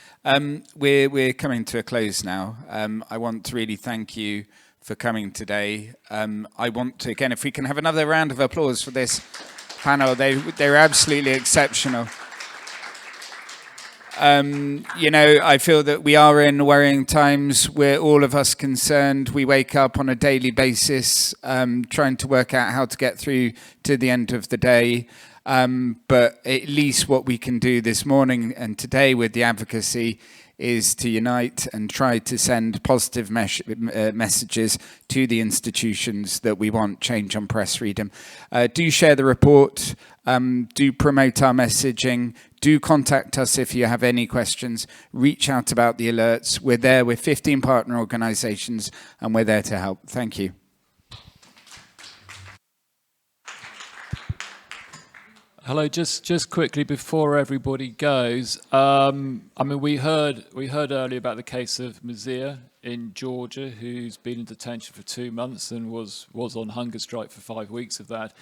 We're coming to a close now. I want to really thank you for coming today. I want to, again, if we can have another round of applause for this panel. They're absolutely exceptional. You know, I feel that we are in worrying times. We're all of us concerned. We wake up on a daily basis trying to work out how to get through to the end of the day. But at least what we can do this morning and today with the advocacy is to unite and try to send positive messages to the institutions that we want change on press freedom. Do share the report. Do promote our messaging. Do contact us if you have any questions. Reach out about the alerts. We're there with 15 partner organizations and we're there to help. Thank you. Hello, just quickly before everybody goes, I mean, we heard earlier about the case of Mazir in Georgia, who's been in detention for 2 months and was on hunger strike for 5 weeks of that.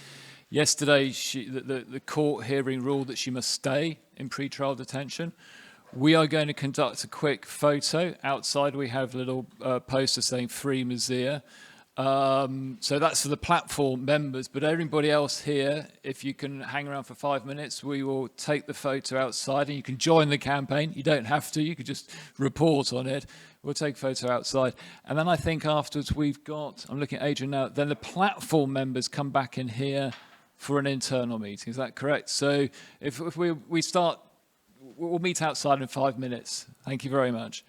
Yesterday, the court hearing ruled that she must stay in pretrial detention. We are going to conduct a quick photo. Outside, we have a little poster saying "Free Mazir." So that's for the platform members, but everybody else here, if you can hang around for 5 minutes, we will take the photo outside and you can join the campaign. You don't have to, you could just report on it. We'll take a photo outside. And then I think afterwards we've got, I'm looking at Adrian now, then the platform members come back in here for an internal meeting. Is that correct? So if we start, we'll meet outside in 5 minutes. Thank you very much.